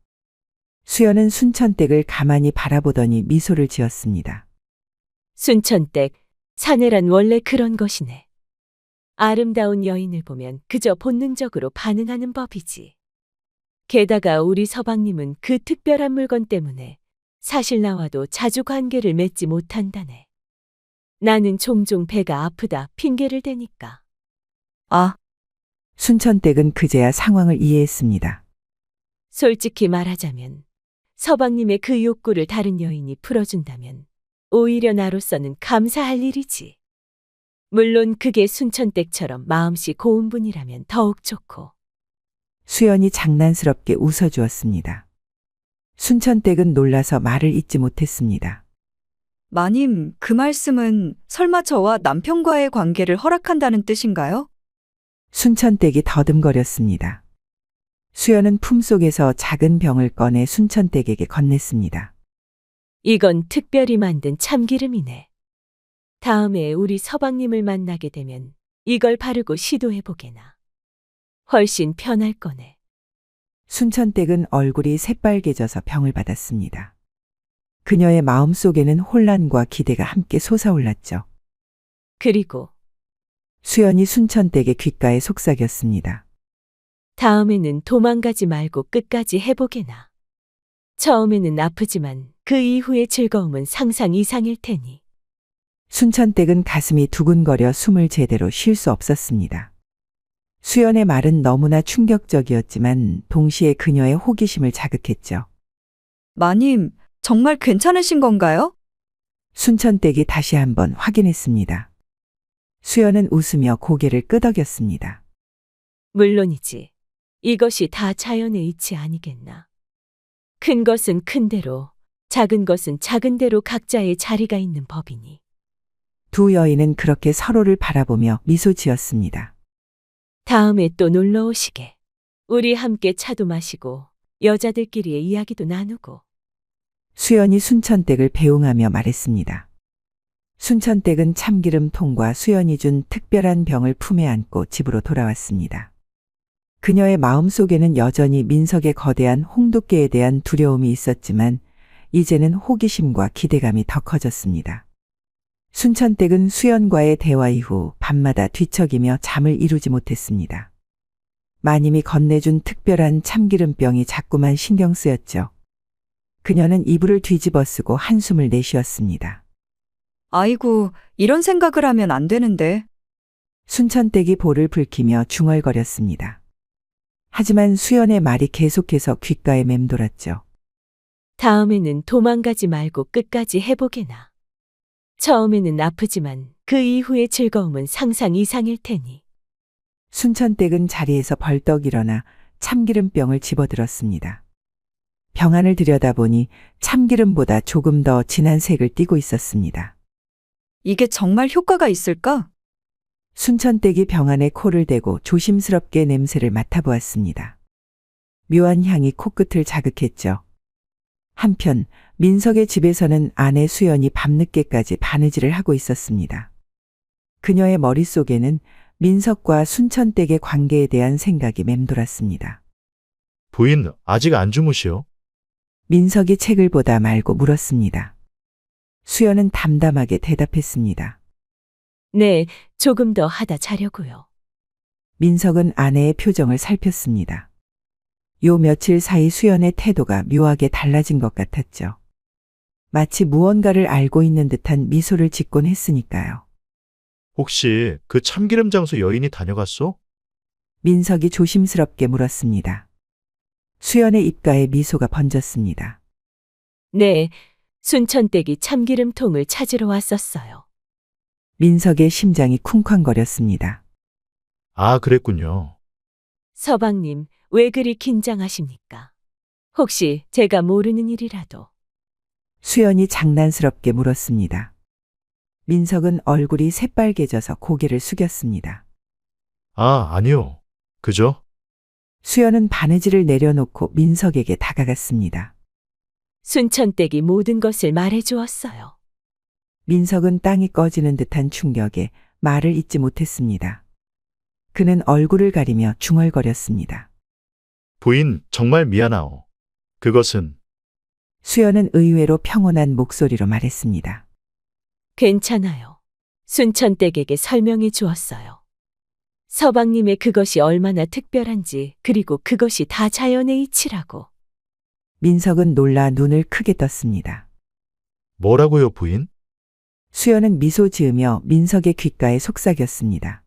수연은 순천댁을 가만히 바라보더니 미소를 지었습니다. 순천댁, 사내란 원래 그런 것이네. 아름다운 여인을 보면 그저 본능적으로 반응하는 법이지. 게다가 우리 서방님은 그 특별한 물건 때문에 사실 나와도 자주 관계를 맺지 못한다네. 나는 종종 배가 아프다 핑계를 대니까. 아, 순천댁은 그제야 상황을 이해했습니다. 솔직히 말하자면 서방님의 그 욕구를 다른 여인이 풀어준다면 오히려 나로서는 감사할 일이지. 물론 그게 순천댁처럼 마음씨 고운 분이라면 더욱 좋고. 수연이 장난스럽게 웃어주었습니다. 순천댁은 놀라서 말을 잇지 못했습니다. 마님, 그 말씀은 설마 저와 남편과의 관계를 허락한다는 뜻인가요? 순천댁이 더듬거렸습니다. 수연은 품속에서 작은 병을 꺼내 순천댁에게 건넸습니다. 이건 특별히 만든 참기름이네. 다음에 우리 서방님을 만나게 되면 이걸 바르고 시도해보게나. 훨씬 편할 거네. 순천댁은 얼굴이 새빨개져서 병을 받았습니다. 그녀의 마음속에는 혼란과 기대가 함께 솟아올랐죠. 그리고 수연이 순천댁의 귓가에 속삭였습니다. 다음에는 도망가지 말고 끝까지 해보게나. 처음에는 아프지만 그 이후의 즐거움은 상상 이상일 테니. 순천댁은 가슴이 두근거려 숨을 제대로 쉴 수 없었습니다. 수연의 말은 너무나 충격적이었지만 동시에 그녀의 호기심을 자극했죠. 마님, 정말 괜찮으신 건가요? 순천댁이 다시 한번 확인했습니다. 수연은 웃으며 고개를 끄덕였습니다. 물론이지. 이것이 다 자연의 이치 아니겠나. 큰 것은 큰 대로, 작은 것은 작은 대로 각자의 자리가 있는 법이니. 두 여인은 그렇게 서로를 바라보며 미소 지었습니다. 다음에 또 놀러 오시게. 우리 함께 차도 마시고 여자들끼리의 이야기도 나누고. 수연이 순천댁을 배웅하며 말했습니다. 순천댁은 참기름통과 수연이 준 특별한 병을 품에 안고 집으로 돌아왔습니다. 그녀의 마음속에는 여전히 민석의 거대한 홍두깨에 대한 두려움이 있었지만 이제는 호기심과 기대감이 더 커졌습니다. 순천댁은 수연과의 대화 이후 밤마다 뒤척이며 잠을 이루지 못했습니다. 마님이 건네준 특별한 참기름병이 자꾸만 신경 쓰였죠. 그녀는 이불을 뒤집어 쓰고 한숨을 내쉬었습니다. 아이고, 이런 생각을 하면 안 되는데. 순천댁이 볼을 붉히며 중얼거렸습니다. 하지만 수연의 말이 계속해서 귓가에 맴돌았죠. 다음에는 도망가지 말고 끝까지 해보게나. 처음에는 아프지만 그 이후의 즐거움은 상상 이상일 테니. 순천댁은 자리에서 벌떡 일어나 참기름병을 집어들었습니다. 병 안을 들여다보니 참기름보다 조금 더 진한 색을 띠고 있었습니다. 이게 정말 효과가 있을까? 순천댁이 병 안에 코를 대고 조심스럽게 냄새를 맡아보았습니다. 묘한 향이 코끝을 자극했죠. 한편 민석의 집에서는 아내 수연이 밤늦게까지 바느질을 하고 있었습니다. 그녀의 머릿속에는 민석과 순천댁의 관계에 대한 생각이 맴돌았습니다. 부인, 아직 안 주무시오? 민석이 책을 보다 말고 물었습니다. 수연은 담담하게 대답했습니다. 네, 조금 더 하다 자려고요. 민석은 아내의 표정을 살폈습니다. 요 며칠 사이 수연의 태도가 묘하게 달라진 것 같았죠. 마치 무언가를 알고 있는 듯한 미소를 짓곤 했으니까요. 혹시 그 참기름 장소 여인이 다녀갔소? 민석이 조심스럽게 물었습니다. 수연의 입가에 미소가 번졌습니다. 네, 순천댁이 참기름통을 찾으러 왔었어요. 민석의 심장이 쿵쾅거렸습니다. 아, 그랬군요. 서방님, 왜 그리 긴장하십니까? 혹시 제가 모르는 일이라도. 수연이 장난스럽게 물었습니다. 민석은 얼굴이 새빨개져서 고개를 숙였습니다. 아, 아니요. 그죠? 수연은 바느질을 내려놓고 민석에게 다가갔습니다. 순천댁이 모든 것을 말해 주었어요. 민석은 땅이 꺼지는 듯한 충격에 말을 잇지 못했습니다. 그는 얼굴을 가리며 중얼거렸습니다. 부인, 정말 미안하오. 그것은 수연은 의외로 평온한 목소리로 말했습니다. 괜찮아요. 순천댁에게 설명해 주었어요. 서방님의 그것이 얼마나 특별한지, 그리고 그것이 다 자연의 이치라고. 민석은 놀라 눈을 크게 떴습니다. 뭐라고요, 부인? 수연은 미소 지으며 민석의 귓가에 속삭였습니다.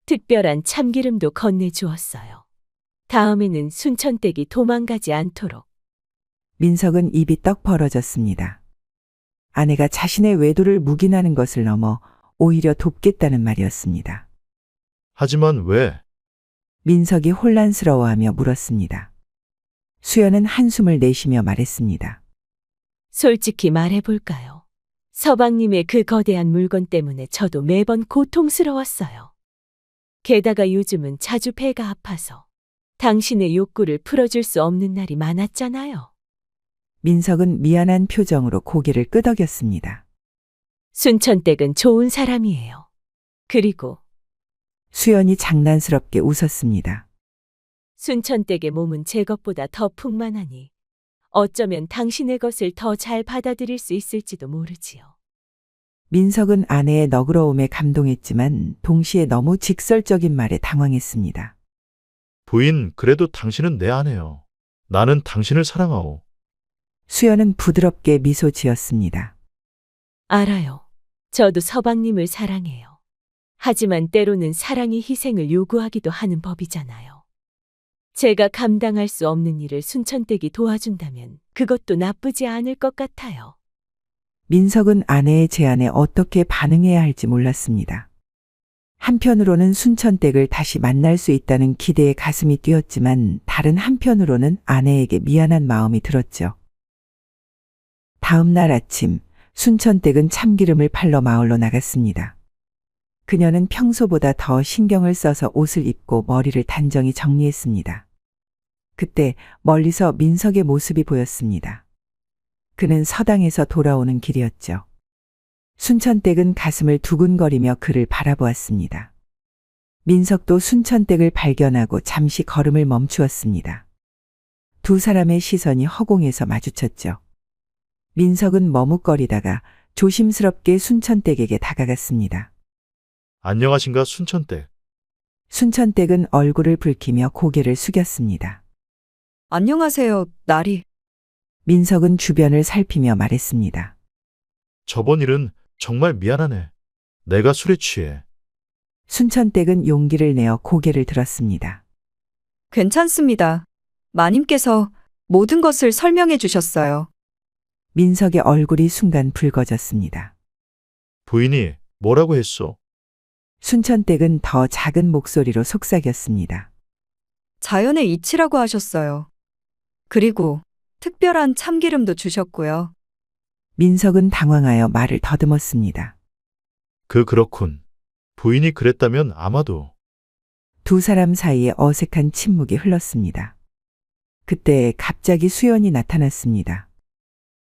특별한 참기름도 건네주었어요. 다음에는 순천댁이 도망가지 않도록. 민석은 입이 떡 벌어졌습니다. 아내가 자신의 외도를 묵인하는 것을 넘어 오히려 돕겠다는 말이었습니다. 하지만 왜? 민석이 혼란스러워하며 물었습니다. 수연은 한숨을 내쉬며 말했습니다. 솔직히 말해볼까요? 서방님의 그 거대한 물건 때문에 저도 매번 고통스러웠어요. 게다가 요즘은 자주 배가 아파서 당신의 욕구를 풀어줄 수 없는 날이 많았잖아요. 민석은 미안한 표정으로 고개를 끄덕였습니다. 순천댁은 좋은 사람이에요. 그리고 수연이 장난스럽게 웃었습니다. 순천댁의 몸은 제 것보다 더 풍만하니 어쩌면 당신의 것을 더 잘 받아들일 수 있을지도 모르지요. 민석은 아내의 너그러움에 감동했지만 동시에 너무 직설적인 말에 당황했습니다. 부인, 그래도 당신은 내 아내요. 나는 당신을 사랑하오. 수연은 부드럽게 미소 지었습니다. 알아요. 저도 서방님을 사랑해요. 하지만 때로는 사랑이 희생을 요구하기도 하는 법이잖아요. 제가 감당할 수 없는 일을 순천댁이 도와준다면 그것도 나쁘지 않을 것 같아요. 민석은 아내의 제안에 어떻게 반응해야 할지 몰랐습니다. 한편으로는 순천댁을 다시 만날 수 있다는 기대에 가슴이 뛰었지만 다른 한편으로는 아내에게 미안한 마음이 들었죠. 다음 날 아침 순천댁은 참기름을 팔러 마을로 나갔습니다. 그녀는 평소보다 더 신경을 써서 옷을 입고 머리를 단정히 정리했습니다. 그때 멀리서 민석의 모습이 보였습니다. 그는 서당에서 돌아오는 길이었죠. 순천댁은 가슴을 두근거리며 그를 바라보았습니다. 민석도 순천댁을 발견하고 잠시 걸음을 멈추었습니다. 두 사람의 시선이 허공에서 마주쳤죠. 민석은 머뭇거리다가 조심스럽게 순천댁에게 다가갔습니다. 안녕하신가, 순천댁. 순천댁은 얼굴을 붉히며 고개를 숙였습니다. 안녕하세요, 나리. 민석은 주변을 살피며 말했습니다. 저번 일은 정말 미안하네. 내가 술에 취해. 순천댁은 용기를 내어 고개를 들었습니다. 괜찮습니다. 마님께서 모든 것을 설명해 주셨어요. 민석의 얼굴이 순간 붉어졌습니다. 부인이 뭐라고 했소? 순천댁은 더 작은 목소리로 속삭였습니다. 자연의 이치라고 하셨어요. 그리고 특별한 참기름도 주셨고요. 민석은 당황하여 말을 더듬었습니다. 그렇군. 부인이 그랬다면 아마도. 두 사람 사이에 어색한 침묵이 흘렀습니다. 그때 갑자기 수연이 나타났습니다.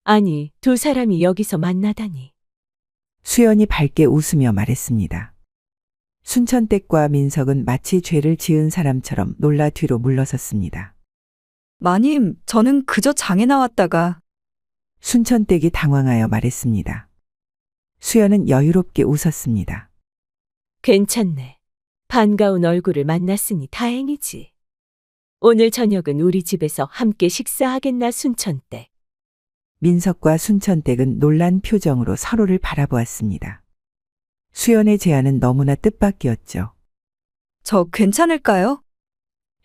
아니, 두 사람이 여기서 만나다니. 수연이 밝게 웃으며 말했습니다. 순천댁과 민석은 마치 죄를 지은 사람처럼 놀라 뒤로 물러섰습니다. 마님, 저는 그저 장에 나왔다가 순천댁이 당황하여 말했습니다. 수연은 여유롭게 웃었습니다. 괜찮네. 반가운 얼굴을 만났으니 다행이지. 오늘 저녁은 우리 집에서 함께 식사하겠나 순천댁. 민석과 순천댁은 놀란 표정으로 서로를 바라보았습니다. 수연의 제안은 너무나 뜻밖이었죠. 저 괜찮을까요?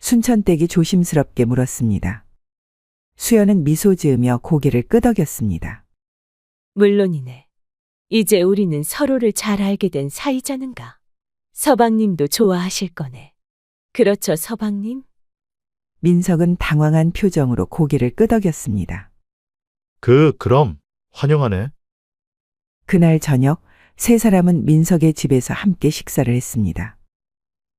순천댁이 조심스럽게 물었습니다. 수연은 미소 지으며 고개를 끄덕였습니다. 물론이네. 이제 우리는 서로를 잘 알게 된 사이자는가. 서방님도 좋아하실 거네. 그렇죠, 서방님? 민석은 당황한 표정으로 고개를 끄덕였습니다. 그럼, 환영하네. 그날 저녁 세 사람은 민석의 집에서 함께 식사를 했습니다.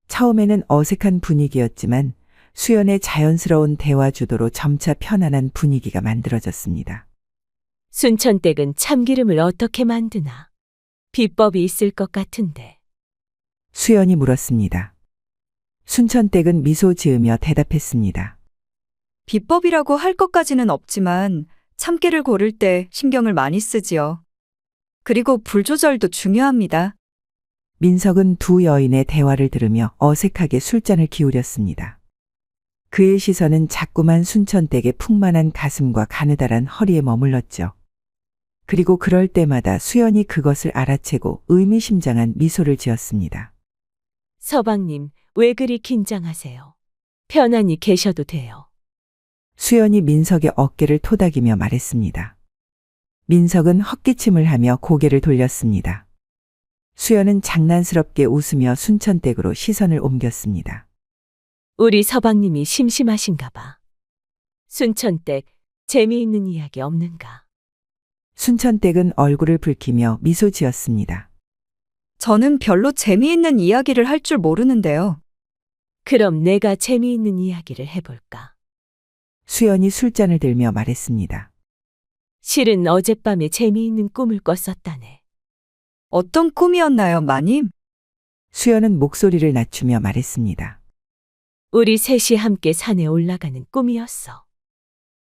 처음에는 어색한 분위기였지만 수연의 자연스러운 대화 주도로 점차 편안한 분위기가 만들어졌습니다. 순천댁은 참기름을 어떻게 만드나? 비법이 있을 것 같은데. 수연이 물었습니다. 순천댁은 미소 지으며 대답했습니다. 비법이라고 할 것까지는 없지만 참깨를 고를 때 신경을 많이 쓰지요. 그리고 불 조절도 중요합니다. 민석은 두 여인의 대화를 들으며 어색하게 술잔을 기울였습니다. 그의 시선은 자꾸만 순천댁의 풍만한 가슴과 가느다란 허리에 머물렀죠. 그리고 그럴 때마다 수연이 그것을 알아채고 의미심장한 미소를 지었습니다. 서방님, 왜 그리 긴장하세요? 편안히 계셔도 돼요. 수연이 민석의 어깨를 토닥이며 말했습니다. 민석은 헛기침을 하며 고개를 돌렸습니다. 수연은 장난스럽게 웃으며 순천댁으로 시선을 옮겼습니다. 우리 서방님이 심심하신가 봐. 순천댁, 재미있는 이야기 없는가? 순천댁은 얼굴을 붉히며 미소 지었습니다. 저는 별로 재미있는 이야기를 할 줄 모르는데요. 그럼 내가 재미있는 이야기를 해볼까? 수연이 술잔을 들며 말했습니다. 실은 어젯밤에 재미있는 꿈을 꿨었다네. 어떤 꿈이었나요, 마님? 수연은 목소리를 낮추며 말했습니다. 우리 셋이 함께 산에 올라가는 꿈이었어.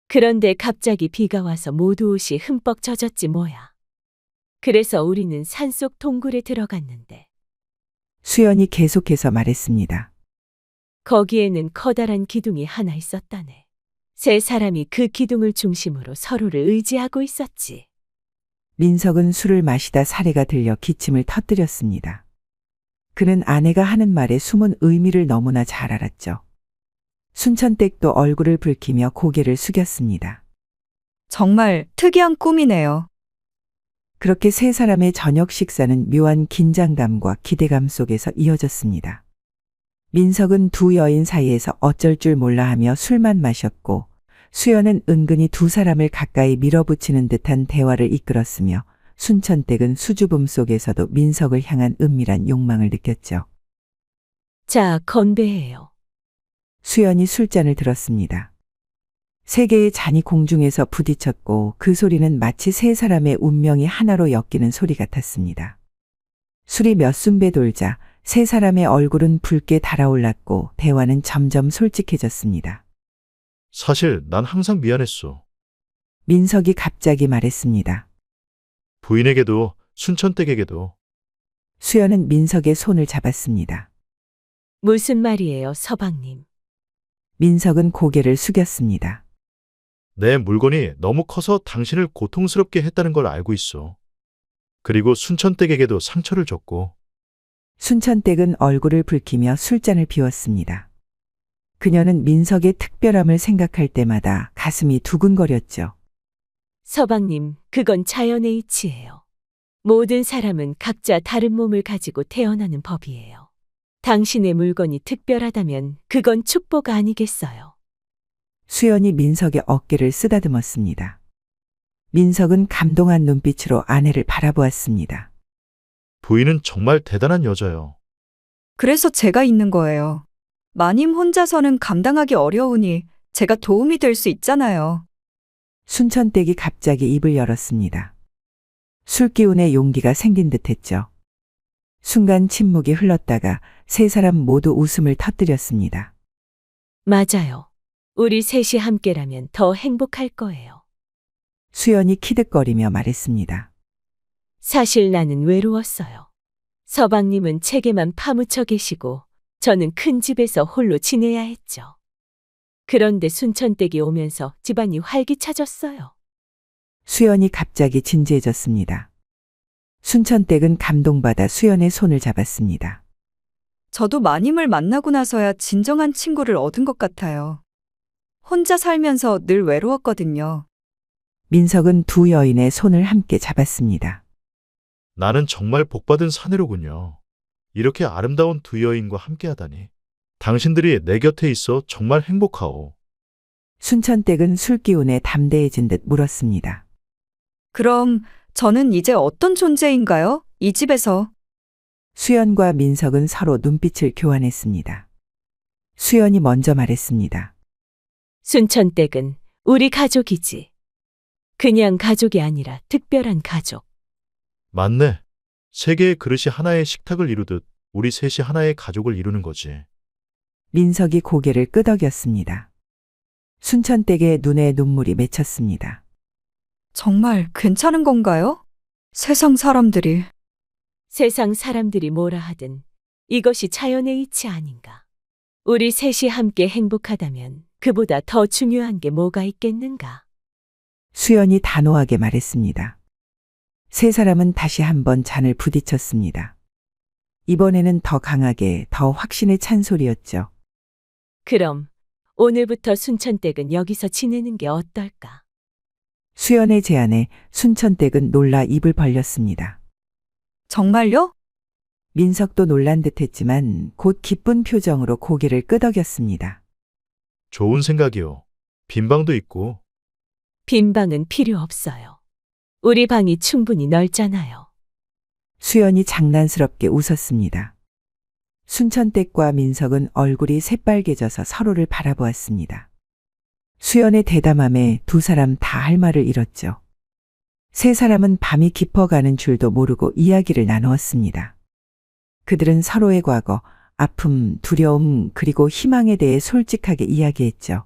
그런데 갑자기 비가 와서 모두 옷이 흠뻑 젖었지 뭐야. 그래서 우리는 산속 동굴에 들어갔는데 수연이 계속해서 말했습니다. 거기에는 커다란 기둥이 하나 있었다네. 세 사람이 그 기둥을 중심으로 서로를 의지하고 있었지. 민석은 술을 마시다 사례가 들려 기침을 터뜨렸습니다. 그는 아내가 하는 말의 숨은 의미를 너무나 잘 알았죠. 순천댁도 얼굴을 붉히며 고개를 숙였습니다. 정말 특이한 꿈이네요. 그렇게 세 사람의 저녁 식사는 묘한 긴장감과 기대감 속에서 이어졌습니다. 민석은 두 여인 사이에서 어쩔 줄 몰라 하며 술만 마셨고 수연은 은근히 두 사람을 가까이 밀어붙이는 듯한 대화를 이끌었으며 순천댁은 수줍음 속에서도 민석을 향한 은밀한 욕망을 느꼈죠. 자, 건배해요. 수연이 술잔을 들었습니다. 세 개의 잔이 공중에서 부딪혔고 그 소리는 마치 세 사람의 운명이 하나로 엮이는 소리 같았습니다. 술이 몇 순배 돌자 세 사람의 얼굴은 붉게 달아올랐고 대화는 점점 솔직해졌습니다. 사실 난 항상 미안했어. 민석이 갑자기 말했습니다. 부인에게도, 순천댁에게도. 수연은 민석의 손을 잡았습니다. 무슨 말이에요, 서방님? 민석은 고개를 숙였습니다. 내 물건이 너무 커서 당신을 고통스럽게 했다는 걸 알고 있어. 그리고 순천댁에게도 상처를 줬고. 순천댁은 얼굴을 붉히며 술잔을 비웠습니다. 그녀는 민석의 특별함을 생각할 때마다 가슴이 두근거렸죠. 서방님, 그건 자연의 이치예요. 모든 사람은 각자 다른 몸을 가지고 태어나는 법이에요. 당신의 물건이 특별하다면 그건 축복 아니겠어요? 수연이 민석의 어깨를 쓰다듬었습니다. 민석은 감동한 눈빛으로 아내를 바라보았습니다. 부인은 정말 대단한 여자요. 그래서 제가 있는 거예요. 마님 혼자서는 감당하기 어려우니 제가 도움이 될 수 있잖아요. 순천댁이 갑자기 입을 열었습니다. 술기운에 용기가 생긴 듯했죠. 순간 침묵이 흘렀다가 세 사람 모두 웃음을 터뜨렸습니다. 맞아요. 우리 셋이 함께라면 더 행복할 거예요. 수연이 키득거리며 말했습니다. 사실 나는 외로웠어요. 서방님은 책에만 파묻혀 계시고 저는 큰 집에서 홀로 지내야 했죠. 그런데 순천댁이 오면서 집안이 활기차졌어요. 수연이 갑자기 진지해졌습니다. 순천댁은 감동받아 수연의 손을 잡았습니다. 저도 마님을 만나고 나서야 진정한 친구를 얻은 것 같아요. 혼자 살면서 늘 외로웠거든요. 민석은 두 여인의 손을 함께 잡았습니다. 나는 정말 복받은 사내로군요. 이렇게 아름다운 두 여인과 함께하다니. 당신들이 내 곁에 있어 정말 행복하오. 순천댁은 술 기운에 담대해진 듯 물었습니다. 그럼 저는 이제 어떤 존재인가요? 이 집에서. 수연과 민석은 서로 눈빛을 교환했습니다. 수연이 먼저 말했습니다. 순천댁은 우리 가족이지. 그냥 가족이 아니라 특별한 가족. 맞네. 세 개의 그릇이 하나의 식탁을 이루듯 우리 셋이 하나의 가족을 이루는 거지. 민석이 고개를 끄덕였습니다. 순천댁의 눈에 눈물이 맺혔습니다. 정말 괜찮은 건가요? 세상 사람들이. 세상 사람들이 뭐라 하든 이것이 자연의 이치 아닌가. 우리 셋이 함께 행복하다면 그보다 더 중요한 게 뭐가 있겠는가. 수연이 단호하게 말했습니다. 세 사람은 다시 한번 잔을 부딪혔습니다. 이번에는 더 강하게, 더 확신에 찬 소리였죠. 그럼 오늘부터 순천댁은 여기서 지내는 게 어떨까? 수연의 제안에 순천댁은 놀라 입을 벌렸습니다. 정말요? 민석도 놀란 듯했지만 곧 기쁜 표정으로 고개를 끄덕였습니다. 좋은 생각이오. 빈방도 있고. 빈 방은 필요 없어요. 우리 방이 충분히 넓잖아요. 수연이 장난스럽게 웃었습니다. 순천댁과 민석은 얼굴이 새빨개져서 서로를 바라보았습니다. 수연의 대담함에 두 사람 다 할 말을 잃었죠. 세 사람은 밤이 깊어가는 줄도 모르고 이야기를 나누었습니다. 그들은 서로의 과거, 아픔, 두려움, 그리고 희망에 대해 솔직하게 이야기했죠.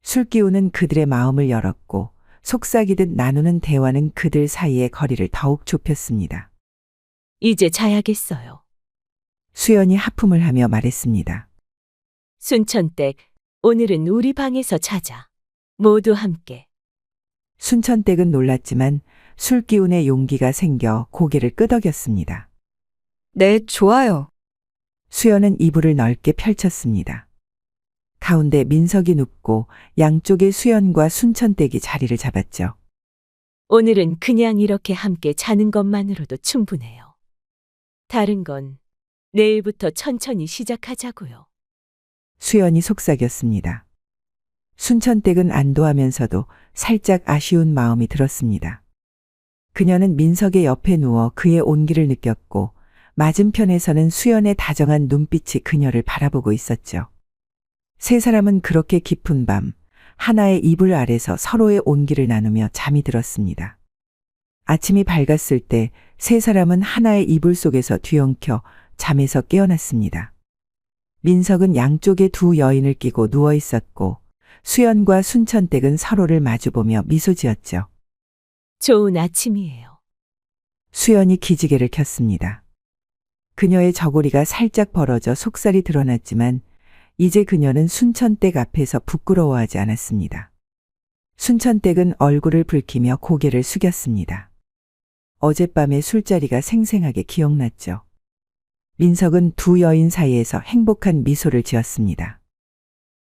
술기운은 그들의 마음을 열었고 속삭이듯 나누는 대화는 그들 사이의 거리를 더욱 좁혔습니다. 이제 자야겠어요. 수연이 하품을 하며 말했습니다. 순천댁, 오늘은 우리 방에서 자자. 모두 함께. 순천댁은 놀랐지만 술기운의 용기가 생겨 고개를 끄덕였습니다. 네, 좋아요. 수연은 이불을 넓게 펼쳤습니다. 가운데 민석이 눕고 양쪽에 수연과 순천댁이 자리를 잡았죠. 오늘은 그냥 이렇게 함께 자는 것만으로도 충분해요. 다른 건 내일부터 천천히 시작하자고요. 수연이 속삭였습니다. 순천댁은 안도하면서도 살짝 아쉬운 마음이 들었습니다. 그녀는 민석의 옆에 누워 그의 온기를 느꼈고 맞은편에서는 수연의 다정한 눈빛이 그녀를 바라보고 있었죠. 세 사람은 그렇게 깊은 밤 하나의 이불 아래서 서로의 온기를 나누며 잠이 들었습니다. 아침이 밝았을 때 세 사람은 하나의 이불 속에서 뒤엉켜 잠에서 깨어났습니다. 민석은 양쪽에 두 여인을 끼고 누워 있었고 수연과 순천댁은 서로를 마주보며 미소 지었죠. 좋은 아침이에요. 수연이 기지개를 켰습니다. 그녀의 저고리가 살짝 벌어져 속살이 드러났지만 이제 그녀는 순천댁 앞에서 부끄러워하지 않았습니다. 순천댁은 얼굴을 붉히며 고개를 숙였습니다. 어젯밤의 술자리가 생생하게 기억났죠. 민석은 두 여인 사이에서 행복한 미소를 지었습니다.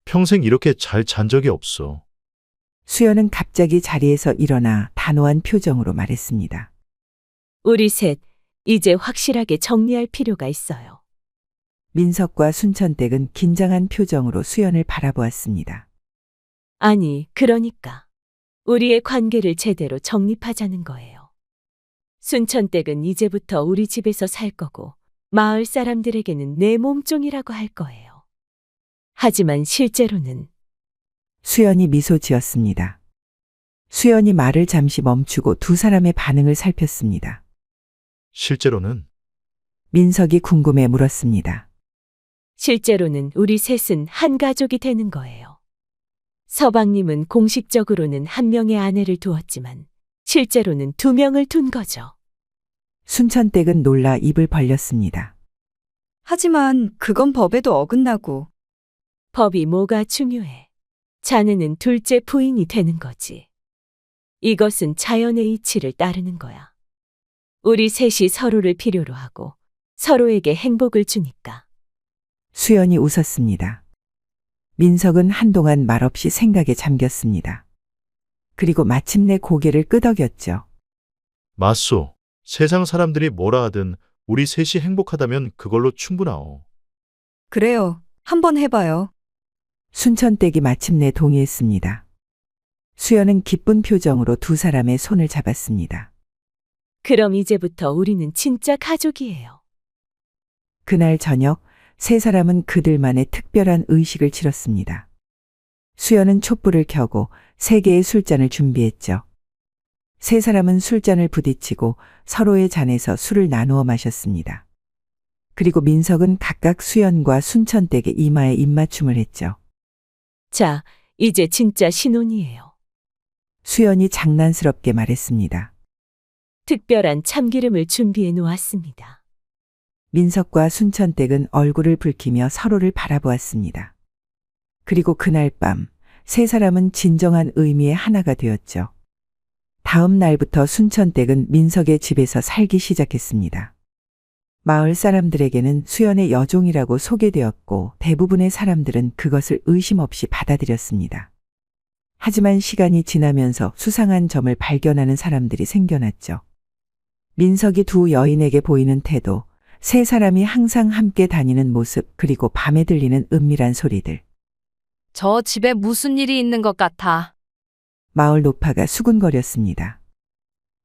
평생 이렇게 잘 잔 적이 없어. 수연은 갑자기 자리에서 일어나 단호한 표정으로 말했습니다. 우리 셋, 이제 확실하게 정리할 필요가 있어요. 민석과 순천댁은 긴장한 표정으로 수연을 바라보았습니다. 아니, 그러니까. 우리의 관계를 제대로 정립하자는 거예요. 순천댁은 이제부터 우리 집에서 살 거고, 마을 사람들에게는 내 몸종이라고 할 거예요. 하지만 실제로는 수연이 미소 지었습니다. 수연이 말을 잠시 멈추고 두 사람의 반응을 살폈습니다. 실제로는 민석이 궁금해 물었습니다. 실제로는 우리 셋은 한 가족이 되는 거예요. 서방님은 공식적으로는 한 명의 아내를 두었지만 실제로는 두 명을 둔 거죠. 순천댁은 놀라 입을 벌렸습니다. 하지만 그건 법에도 어긋나고 법이 뭐가 중요해? 자네는 둘째 부인이 되는 거지. 이것은 자연의 이치를 따르는 거야. 우리 셋이 서로를 필요로 하고 서로에게 행복을 주니까. 수연이 웃었습니다. 민석은 한동안 말없이 생각에 잠겼습니다. 그리고 마침내 고개를 끄덕였죠. 맞소. 세상 사람들이 뭐라 하든 우리 셋이 행복하다면 그걸로 충분하오. 그래요. 한번 해봐요. 순천댁이 마침내 동의했습니다. 수연은 기쁜 표정으로 두 사람의 손을 잡았습니다. 그럼 이제부터 우리는 진짜 가족이에요. 그날 저녁 세 사람은 그들만의 특별한 의식을 치렀습니다. 수연은 촛불을 켜고 세 개의 술잔을 준비했죠. 세 사람은 술잔을 부딪히고 서로의 잔에서 술을 나누어 마셨습니다. 그리고 민석은 각각 수연과 순천댁의 이마에 입맞춤을 했죠. 자, 이제 진짜 신혼이에요. 수연이 장난스럽게 말했습니다. 특별한 참기름을 준비해 놓았습니다. 민석과 순천댁은 얼굴을 붉히며 서로를 바라보았습니다. 그리고 그날 밤 세 사람은 진정한 의미의 하나가 되었죠. 다음 날부터 순천댁은 민석의 집에서 살기 시작했습니다. 마을 사람들에게는 수연의 여종이라고 소개되었고 대부분의 사람들은 그것을 의심 없이 받아들였습니다. 하지만 시간이 지나면서 수상한 점을 발견하는 사람들이 생겨났죠. 민석이 두 여인에게 보이는 태도, 세 사람이 항상 함께 다니는 모습, 그리고 밤에 들리는 은밀한 소리들. 저 집에 무슨 일이 있는 것 같아. 마을 노파가 수군거렸습니다.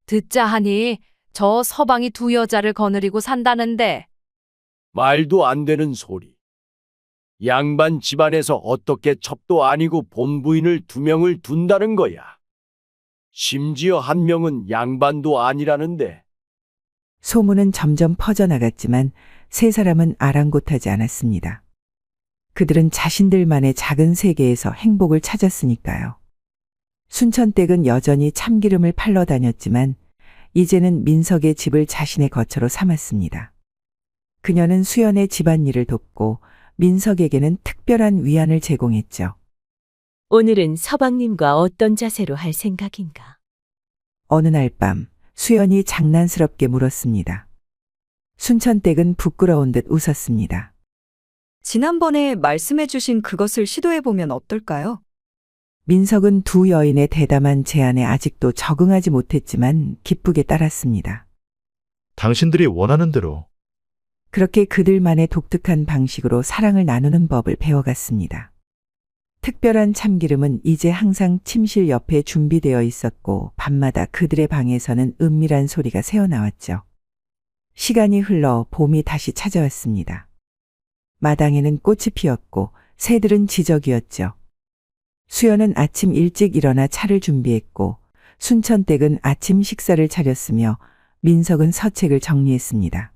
듣자 하니 저 서방이 두 여자를 거느리고 산다는데 말도 안 되는 소리. 양반 집안에서 어떻게 첩도 아니고 본부인을 두 명을 둔다는 거야. 심지어 한 명은 양반도 아니라는데. 소문은 점점 퍼져나갔지만 세 사람은 아랑곳하지 않았습니다. 그들은 자신들만의 작은 세계에서 행복을 찾았으니까요. 순천댁은 여전히 참기름을 팔러 다녔지만 이제는 민석의 집을 자신의 거처로 삼았습니다. 그녀는 수연의 집안일을 돕고 민석에게는 특별한 위안을 제공했죠. 오늘은 서방님과 어떤 자세로 할 생각인가? 어느 날 밤 수연이 장난스럽게 물었습니다. 순천댁은 부끄러운 듯 웃었습니다. 지난번에 말씀해 주신 그것을 시도해 보면 어떨까요? 민석은 두 여인의 대담한 제안에 아직도 적응하지 못했지만 기쁘게 따랐습니다. 당신들이 원하는 대로. 그렇게 그들만의 독특한 방식으로 사랑을 나누는 법을 배워갔습니다. 특별한 참기름은 이제 항상 침실 옆에 준비되어 있었고 밤마다 그들의 방에서는 은밀한 소리가 새어나왔죠. 시간이 흘러 봄이 다시 찾아왔습니다. 마당에는 꽃이 피었고 새들은 지저귀었죠. 수연은 아침 일찍 일어나 차를 준비했고 순천댁은 아침 식사를 차렸으며 민석은 서책을 정리했습니다.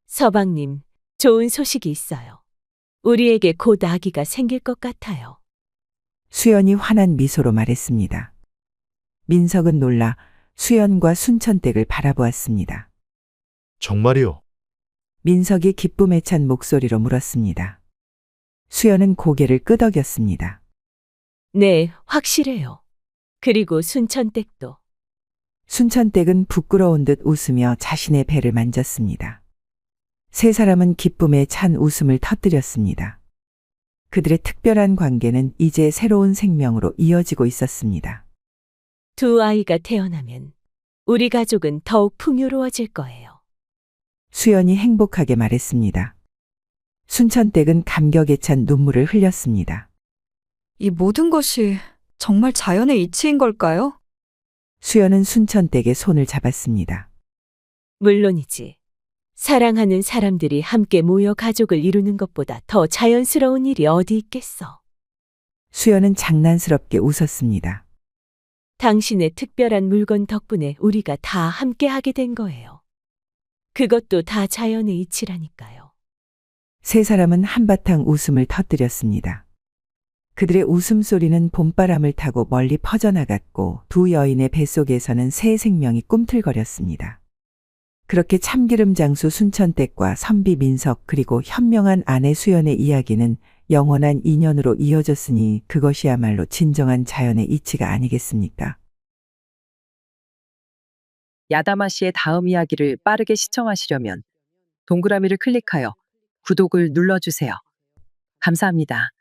서방님, 좋은 소식이 있어요. 우리에게 곧 아기가 생길 것 같아요. 수연이 환한 미소로 말했습니다. 민석은 놀라 수연과 순천댁을 바라보았습니다. 정말이요. 민석이 기쁨에 찬 목소리로 물었습니다. 수연은 고개를 끄덕였습니다. 네, 확실해요. 그리고 순천댁도. 순천댁은 부끄러운 듯 웃으며 자신의 배를 만졌습니다. 세 사람은 기쁨에 찬 웃음을 터뜨렸습니다. 그들의 특별한 관계는 이제 새로운 생명으로 이어지고 있었습니다. 두 아이가 태어나면 우리 가족은 더욱 풍요로워질 거예요. 수연이 행복하게 말했습니다. 순천댁은 감격에 찬 눈물을 흘렸습니다. 이 모든 것이 정말 자연의 이치인 걸까요? 수연은 순천댁의 손을 잡았습니다. 물론이지. 사랑하는 사람들이 함께 모여 가족을 이루는 것보다 더 자연스러운 일이 어디 있겠어. 수연은 장난스럽게 웃었습니다. 당신의 특별한 물건 덕분에 우리가 다 함께 하게 된 거예요. 그것도 다 자연의 이치라니까요. 세 사람은 한바탕 웃음을 터뜨렸습니다. 그들의 웃음소리는 봄바람을 타고 멀리 퍼져나갔고 두 여인의 뱃속에서는 새 생명이 꿈틀거렸습니다. 그렇게 참기름 장수 순천댁과 선비 민석 그리고 현명한 아내 수연의 이야기는 영원한 인연으로 이어졌으니 그것이야말로 진정한 자연의 이치가 아니겠습니까? 야다마 씨의 다음 이야기를 빠르게 시청하시려면 동그라미를 클릭하여 구독을 눌러주세요. 감사합니다.